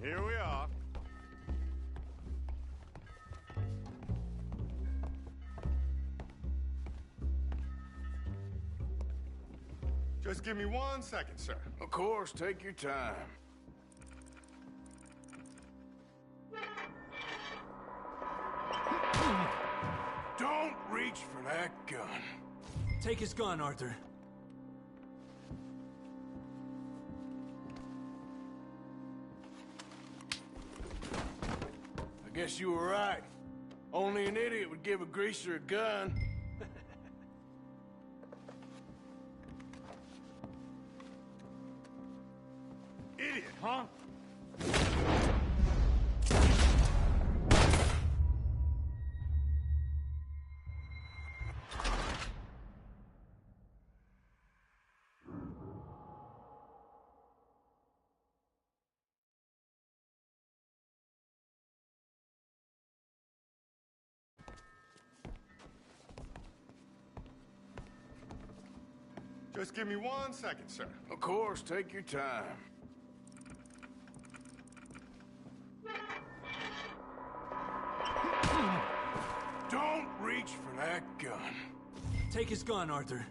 here we are. Just give me 1 second, sir. Of course, take your time. Don't reach for that gun. Take his gun, Arthur. I guess you were right. Only an idiot would give a greaser a gun. Idiot, huh? Just give me 1 second, sir. Of course, take your time. Don't reach for that gun. Take his gun, Arthur.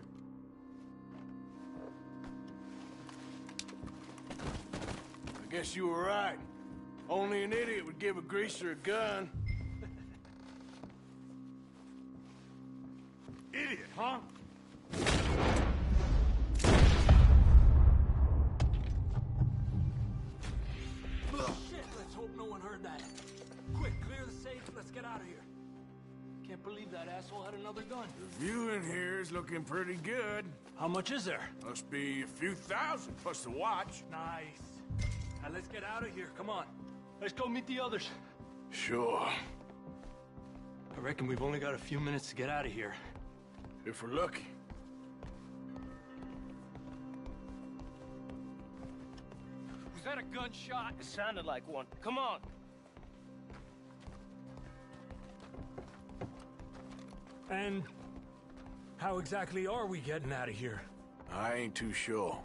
I guess you were right. Only an idiot would give a greaser a gun. Idiot, huh? Shit, let's hope no one heard that. Quick, clear the safe, let's get out of here. Can't believe that asshole had another gun. The view in here is looking pretty good. How much is there? Must be a few thousand plus the watch. Nice. Now let's get out of here, come on. Let's go meet the others. Sure. I reckon we've only got a few minutes to get out of here. If we're lucky. Was that a gunshot? It sounded like one. Come on. And how exactly are we getting out of here? I ain't too sure.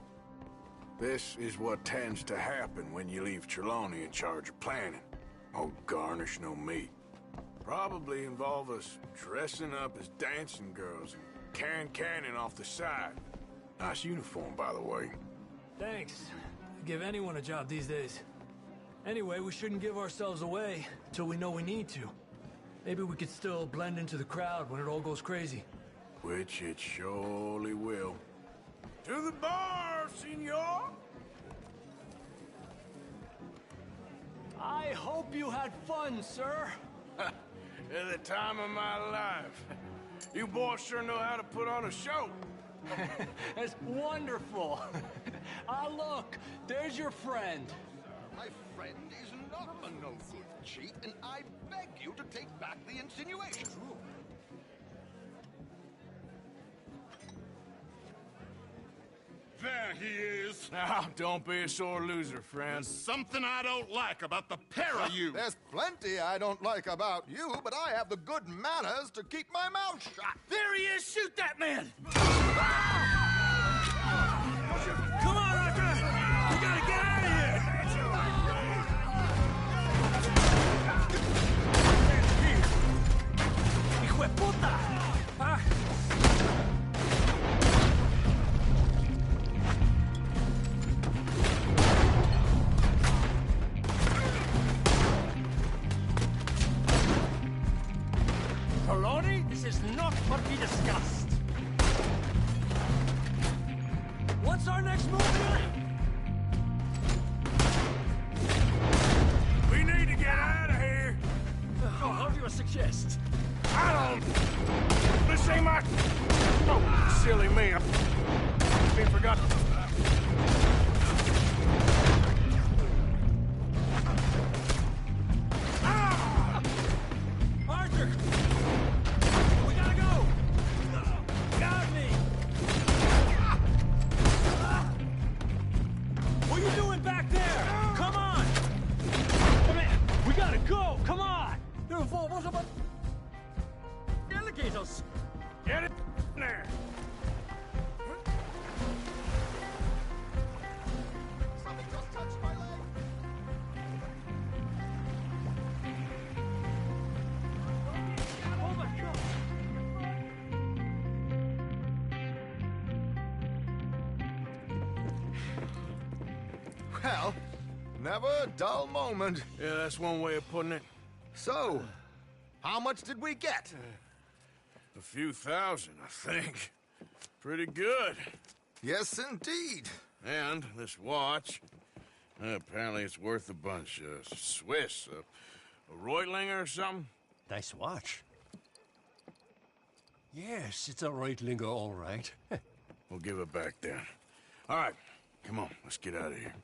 This is what tends to happen when you leave Trelawney in charge of planning. Oh, garnish no meat. Probably involve us dressing up as dancing girls and carrying cannon off the side. Nice uniform, by the way. Thanks. Give anyone a job these days. Anyway, we shouldn't give ourselves away till we know we need to. Maybe we could still blend into the crowd when it all goes crazy. Which it surely will. To the bar, senor! I hope you had fun, sir. At the time of my life. You boys sure know how to put on a show. That's wonderful. Ah, look, there's your friend. My friend is not a no-good cheat, and I beg you to take back the insinuation. There he is. Now, don't be a sore loser, friend. There's something I don't like about the pair of you. There's plenty I don't like about you, but I have the good manners to keep my mouth shut. There he is! Shoot that man! Come on, Arthur! We gotta get out of here! ¡Hijo de puta! Ah. Poloni, this is not what we discussed. What's our next move here? We need to get out of here. Oh, how do you suggest? I don't... This ain't my... Oh, silly me. I forgot. Ah! Arthur! We gotta go! Got me! What are you doing back there? Come on! Come here. We gotta go! Come on! What about... alligators! Get it in there! Something just touched my leg. Oh my God! Well, never a dull moment. Yeah, that's one way of putting it. So, how much did we get? A few thousand, I think. Pretty good. Yes, indeed. And this watch, apparently it's worth a bunch. Swiss, a Reutlinger or something? Nice watch. Yes, it's a Reutlinger, all right. We'll give it back then. All right, come on, let's get out of here.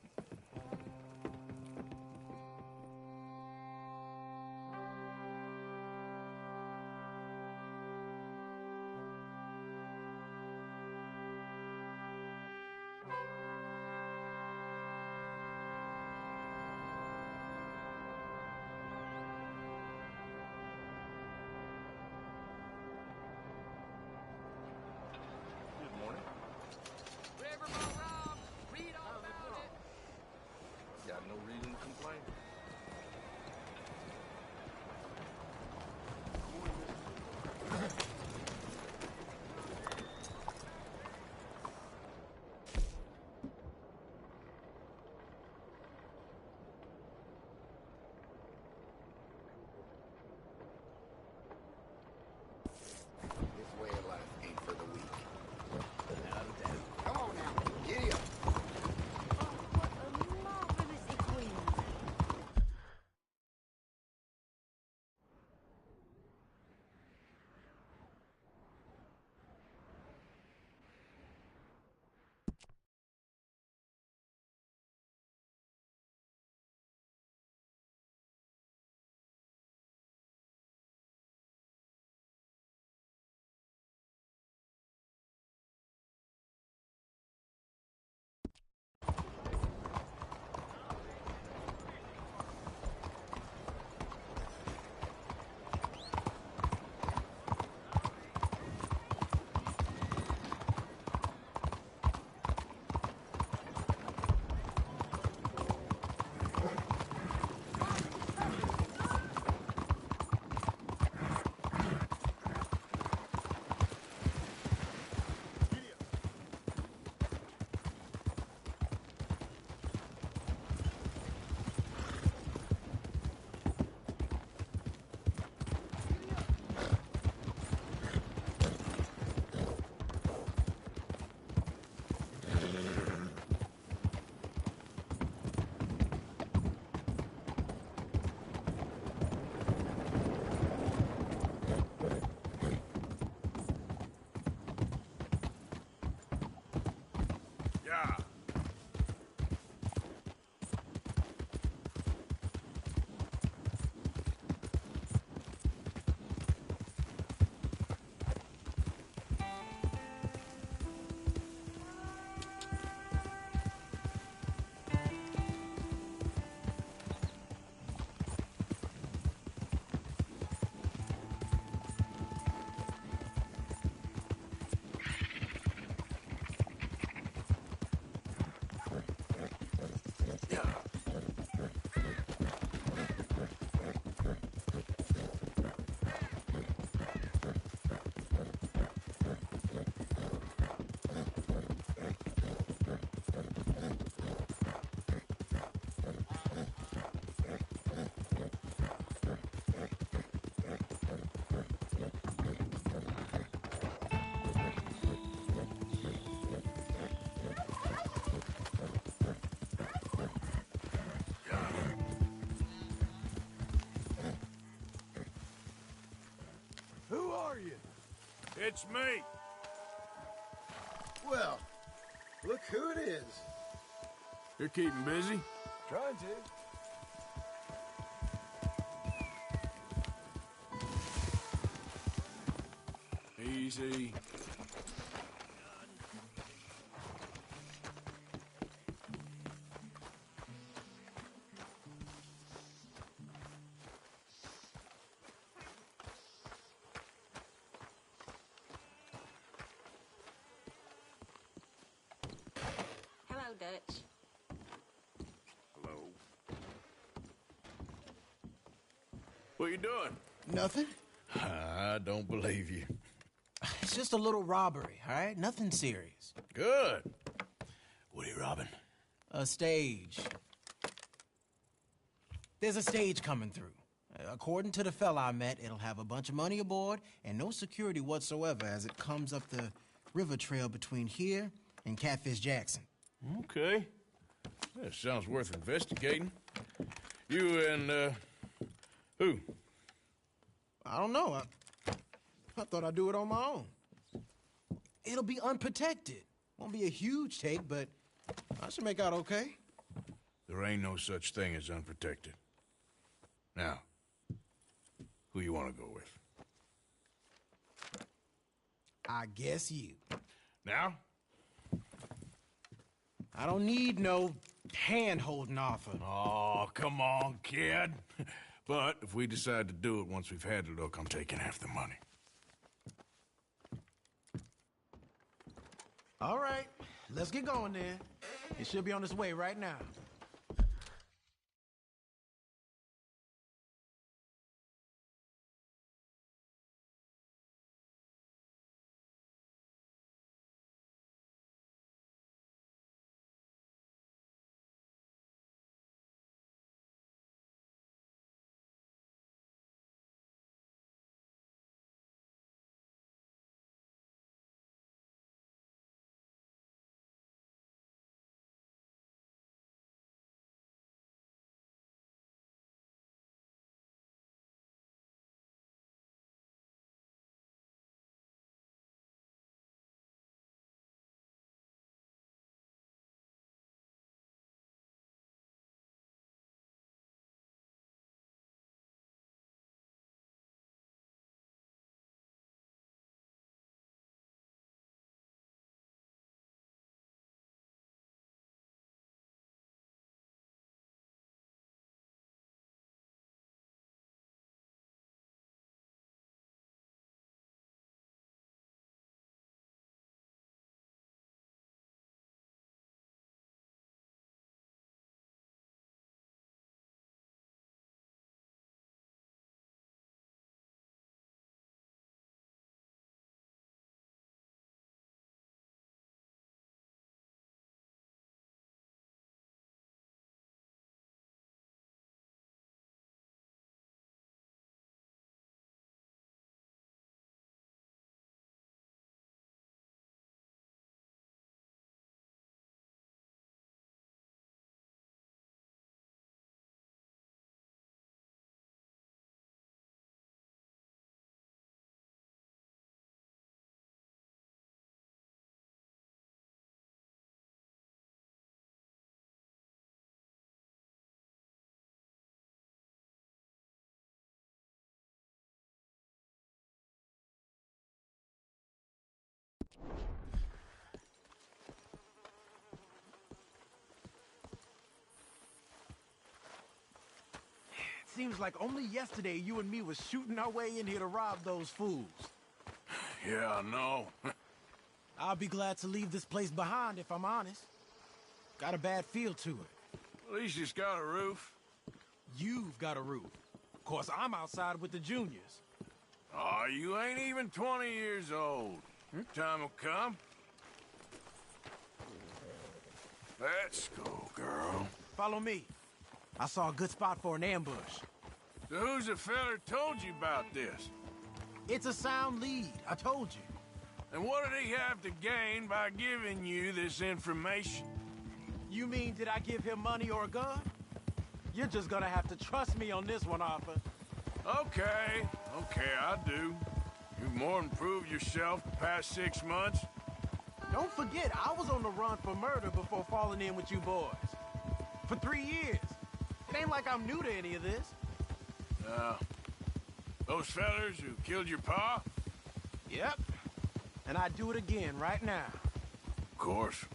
Got no reason to complain. This way of life ain't for the weak. Come on now, giddy up. It's me. Well, look who it is. You're keeping busy? Trying to. Easy. Hello, Dutch. Hello. What you doing? Nothing. I don't believe you. It's just a little robbery, all right? Nothing serious. Good. What are you robbing? A stage. There's a stage coming through. According to the fella I met, it'll have a bunch of money aboard and no security whatsoever as it comes up the river trail between here and Catfish Jackson. Okay. That sounds worth investigating. You and, who? I don't know. I thought I'd do it on my own. It'll be unprotected. Won't be a huge take, but I should make out okay. There ain't no such thing as unprotected. Now, who you want to go with? I guess you. Now? I don't need no hand-holding offer. Oh, come on, kid. But if we decide to do it once we've had a look, I'm taking half the money. All right, let's get going then. It should be on its way right now. Seems like only yesterday you and me was shooting our way in here to rob those fools. Yeah, I know. I'll be glad to leave this place behind if I'm honest. Got a bad feel to it. At least it's got a roof. You've got a roof. Of course, I'm outside with the juniors. Oh, you ain't even 20 years old. Your time will come. Let's go, girl. Follow me. I saw a good spot for an ambush. So who's the feller told you about this? It's a sound lead, I told you. And what did he have to gain by giving you this information? You mean, did I give him money or a gun? You're just gonna have to trust me on this one, Arthur. Okay, I do. You've more improved yourself the past 6 months? Don't forget, I was on the run for murder before falling in with you boys. For 3 years. It ain't like I'm new to any of this. Those fellers who killed your pa? Yep. And I'd do it again right now. Of course.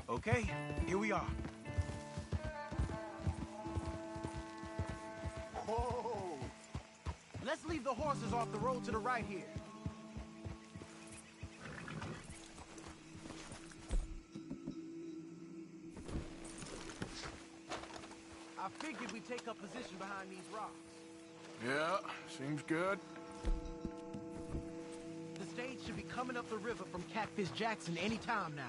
Okay, here we are. Whoa! Let's leave the horses off the road to the right here. I figured we'd take up position behind these rocks. Yeah, seems good. The stage should be coming up the river from Catfish Jackson any time now.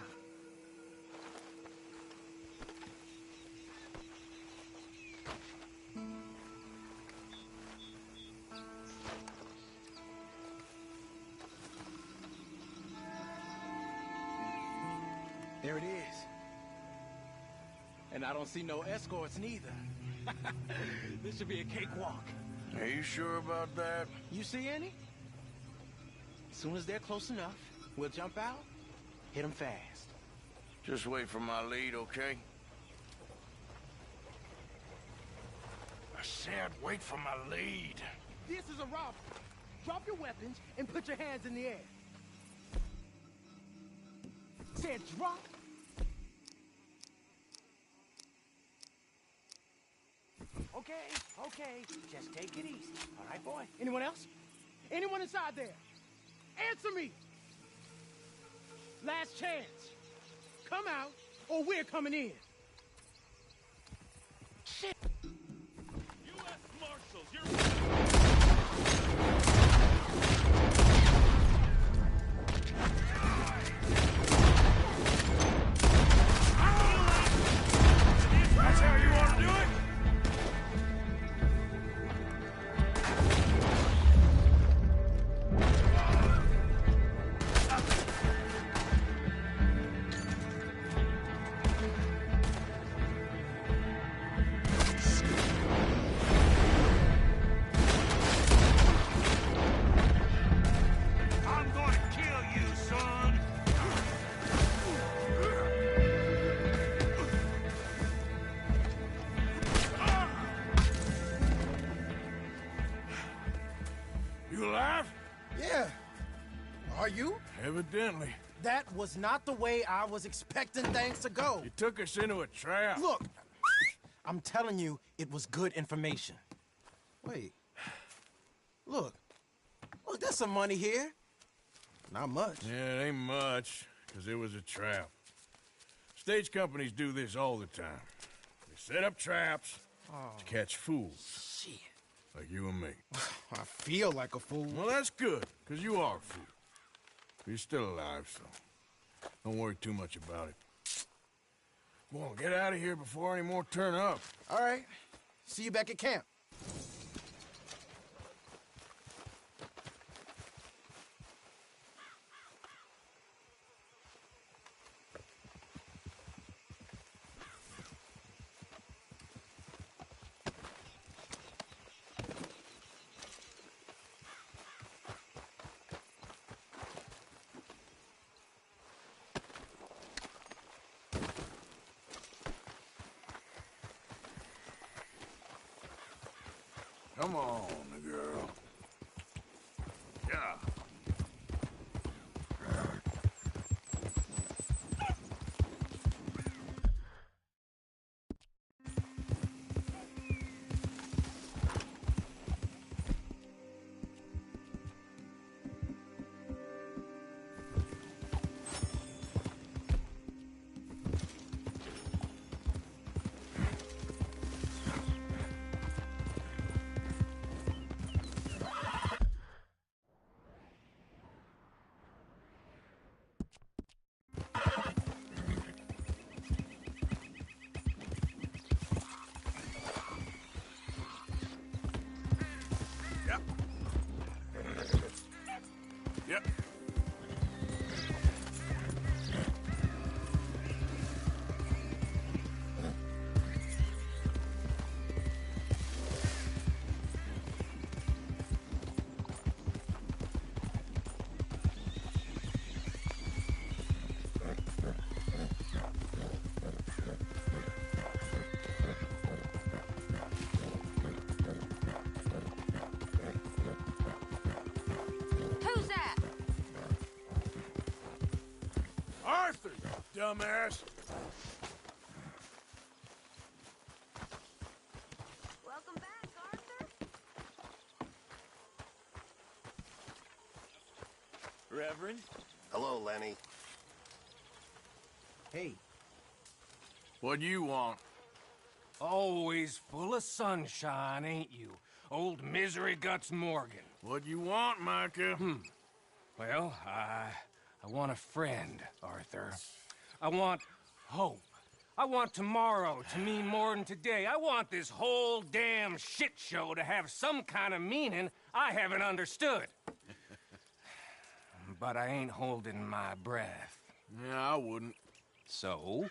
There it is. And I don't see no escorts neither. This should be a cakewalk. Are you sure about that? You see any? As soon as they're close enough, we'll jump out, hit them fast. Just wait for my lead, okay? I said wait for my lead. This is a robbery. Drop your weapons and put your hands in the air. Said drop. Okay, just take it easy. All right, boy? Anyone else? Anyone inside there? Answer me! Last chance. Come out, or we're coming in. Shit! U.S. Marshals, you're... That's how you want to do it? I'm gonna kill you, son! You alive? Yeah. Are you? Evidently. That was not the way I was expecting things to go. You took us into a trap. Look, I'm telling you, it was good information. Wait. Look, there's some money here. Not much. Yeah, it ain't much, because it was a trap. Stage companies do this all the time. They set up traps to catch fools. Shit. Like you and me. I feel like a fool. Well, that's good, because you are a fool. You're still alive, so don't worry too much about it. Come on, get out of here before any more turn up. All right. See you back at camp. Come on, girl. Yeah. Yep. Who's that? Arthur, you dumbass. Welcome back, Arthur. Reverend? Hello, Lenny. Hey. What you want? Always full of sunshine, ain't you? Old Misery Guts Morgan. What you want, Micah? Well, I want a friend, Arthur. I want hope. I want tomorrow to mean more than today. I want this whole damn shit show to have some kind of meaning I haven't understood. But I ain't holding my breath. Yeah, I wouldn't. So,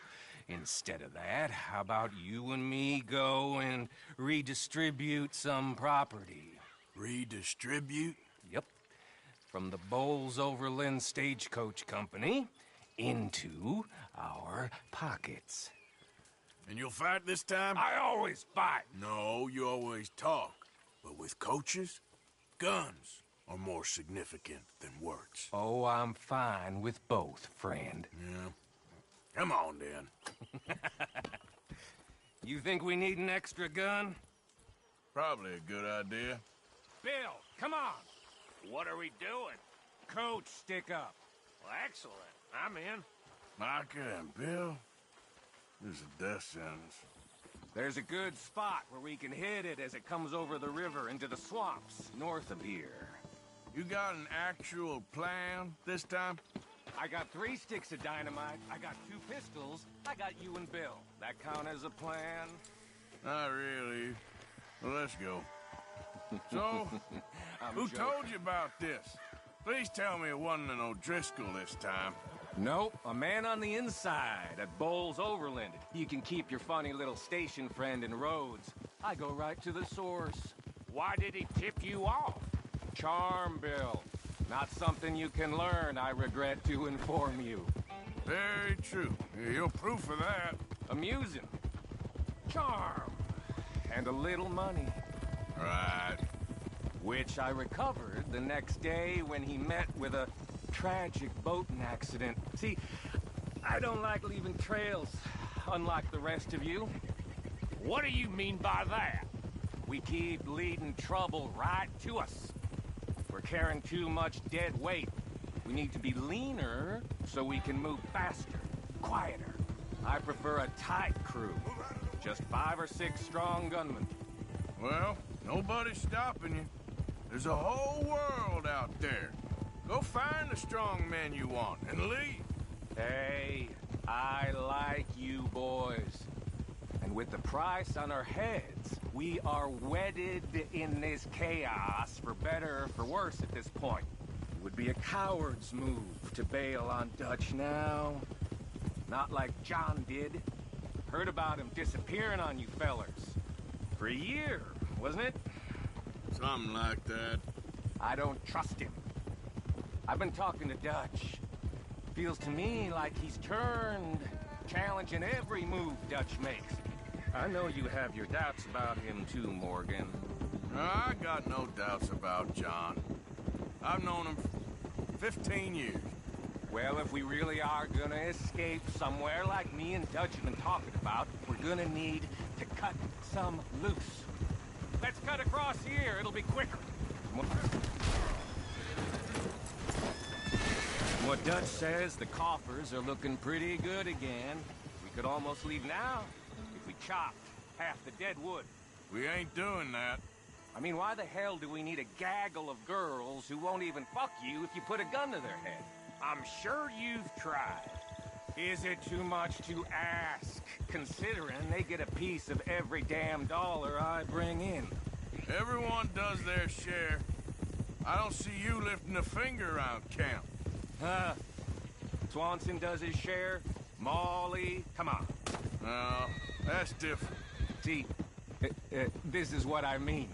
instead of that, how about you and me go and redistribute some property? Redistribute? Yep. From the Bowles-Overland Stagecoach Company into our pockets. And you'll fight this time? I always fight. No, you always talk. But with coaches, guns are more significant than words. Oh, I'm fine with both, friend. Yeah. Come on, then. You think we need an extra gun? Probably a good idea. Bill, come on. What are we doing? Coach, stick up. Well, excellent. I'm in. Micah and Bill, this is a death sentence. There's a good spot where we can hit it as it comes over the river into the swamps north of here. You got an actual plan this time? I got 3 sticks of dynamite, I got 2 pistols, I got you and Bill. That count as a plan? Not really. Well, let's go. So, who told you about this? Please tell me it wasn't an O'Driscoll this time. Nope, a man on the inside at Bowles-Overland. You can keep your funny little station friend in Rhodes. I go right to the source. Why did he tip you off? Charm, Bill. Not something you can learn, I regret to inform you. Very true. You're proof of that. Amusing. Charm. And a little money. Right. Which I recovered the next day when he met with a tragic boating accident. See, I don't like leaving trails, unlike the rest of you. What do you mean by that? We keep leading trouble right to us. We're carrying too much dead weight. We need to be leaner so we can move faster, quieter. I prefer a tight crew. Just 5 or 6 strong gunmen. Well, nobody's stopping you. There's a whole world out there. Go find the strong men you want and leave. Hey, I like you boys. And with the price on our heads, we are wedded in this chaos, for better or for worse at this point. It would be a coward's move to bail on Dutch now. Not like John did. Heard about him disappearing on you fellers. For a year, wasn't it? Something like that. I don't trust him. I've been talking to Dutch. Feels to me like he's turned, challenging every move Dutch makes. I know you have your doubts about him too, Morgan. I got no doubts about John. I've known him for 15 years. Well, if we really are gonna escape somewhere like me and Dutch have been talking about, we're gonna need to cut some loose. Let's cut across here. It'll be quicker. What Dutch says, the coffers are looking pretty good again. We could almost leave now if we chopped half the dead wood. We ain't doing that. I mean, why the hell do we need a gaggle of girls who won't even fuck you if you put a gun to their head? I'm sure you've tried. Is it too much to ask, considering they get a piece of every damn dollar I bring in? Everyone does their share. I don't see you lifting a finger around camp. Swanson does his share. Molly, come on. No, that's different. See, this is what I mean.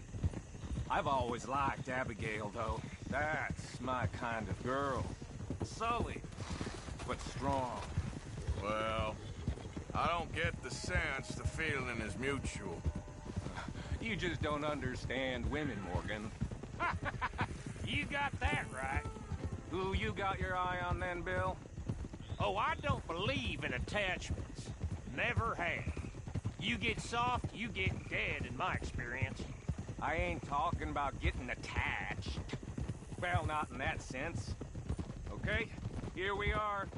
I've always liked Abigail, though. That's my kind of girl. Sully, but strong. Well, I don't get the sense the feeling is mutual. You just don't understand women, Morgan. You got that right. Who you got your eye on then, Bill? Oh, I don't believe in attachments. Never have. You get soft, you get dead, in my experience. I ain't talking about getting attached. Well, not in that sense. Okay, here we are.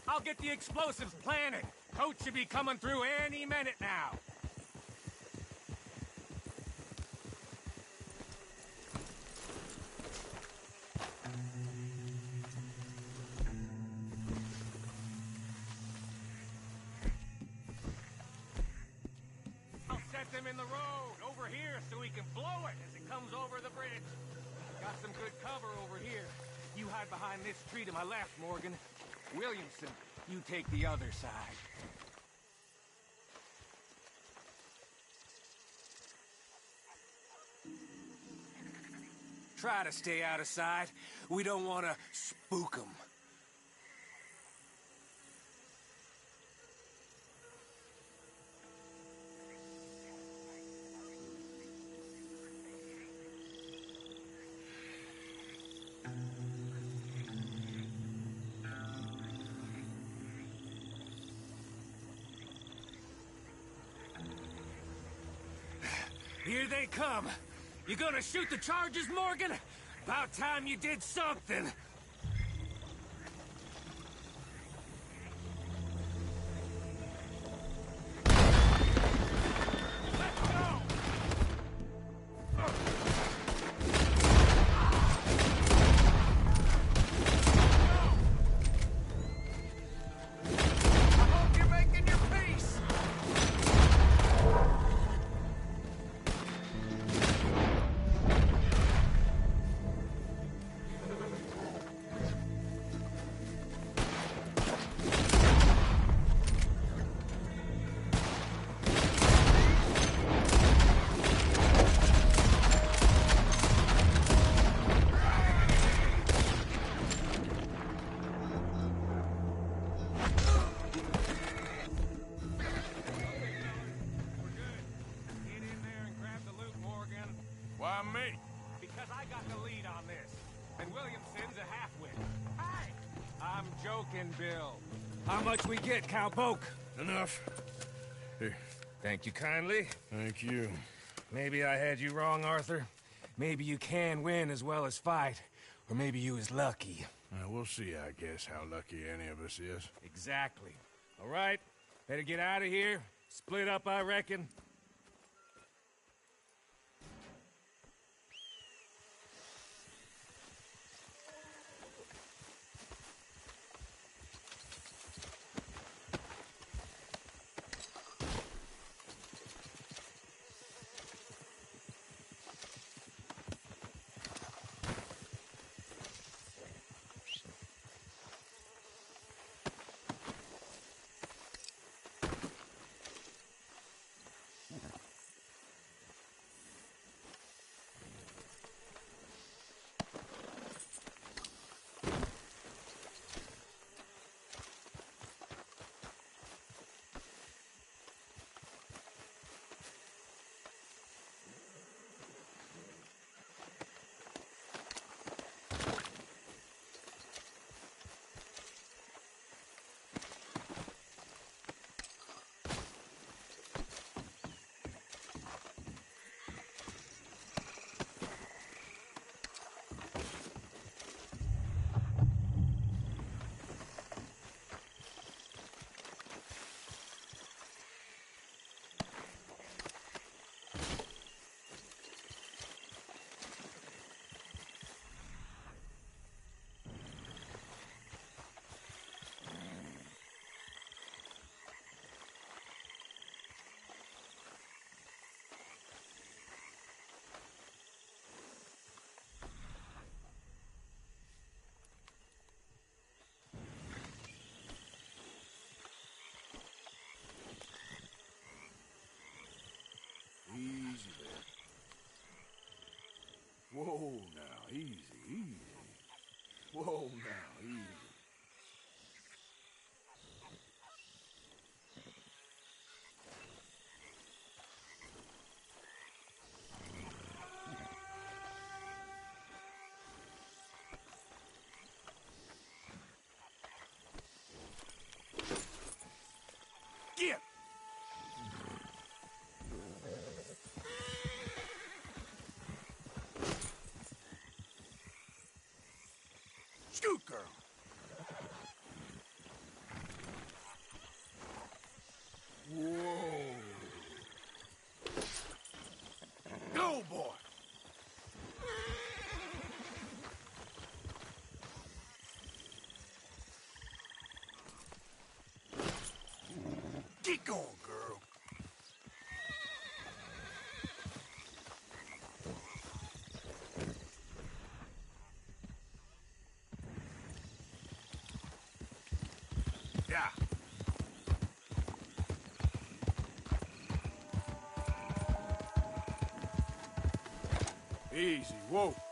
I'll get the explosives planted. Coach should be coming through any minute now. I'll set them in the road over here so we can blow it as it comes over the bridge. Got some good cover over here. You hide behind this tree to my left, Morgan. Williamson, you take the other side. Try to stay out of sight. We don't want to spook them. Here they come. You gonna shoot the charges, Morgan? About time you did something. Why me? Because I got the lead on this. And Williamson's a half-wit. Hi! I'm joking, Bill. How much we get, cowpoke? Enough. Here. Thank you kindly. Thank you. Maybe I had you wrong, Arthur. Maybe you can win as well as fight. Or maybe you was lucky. We'll see, I guess, how lucky any of us is. Exactly. All right. Better get out of here. Split up, I reckon. Whoa, now, easy, easy. Whoa, now, easy. Get! Scoot, girl. Whoa. Go, boy. Get going, girl. Yeah. Easy, whoa.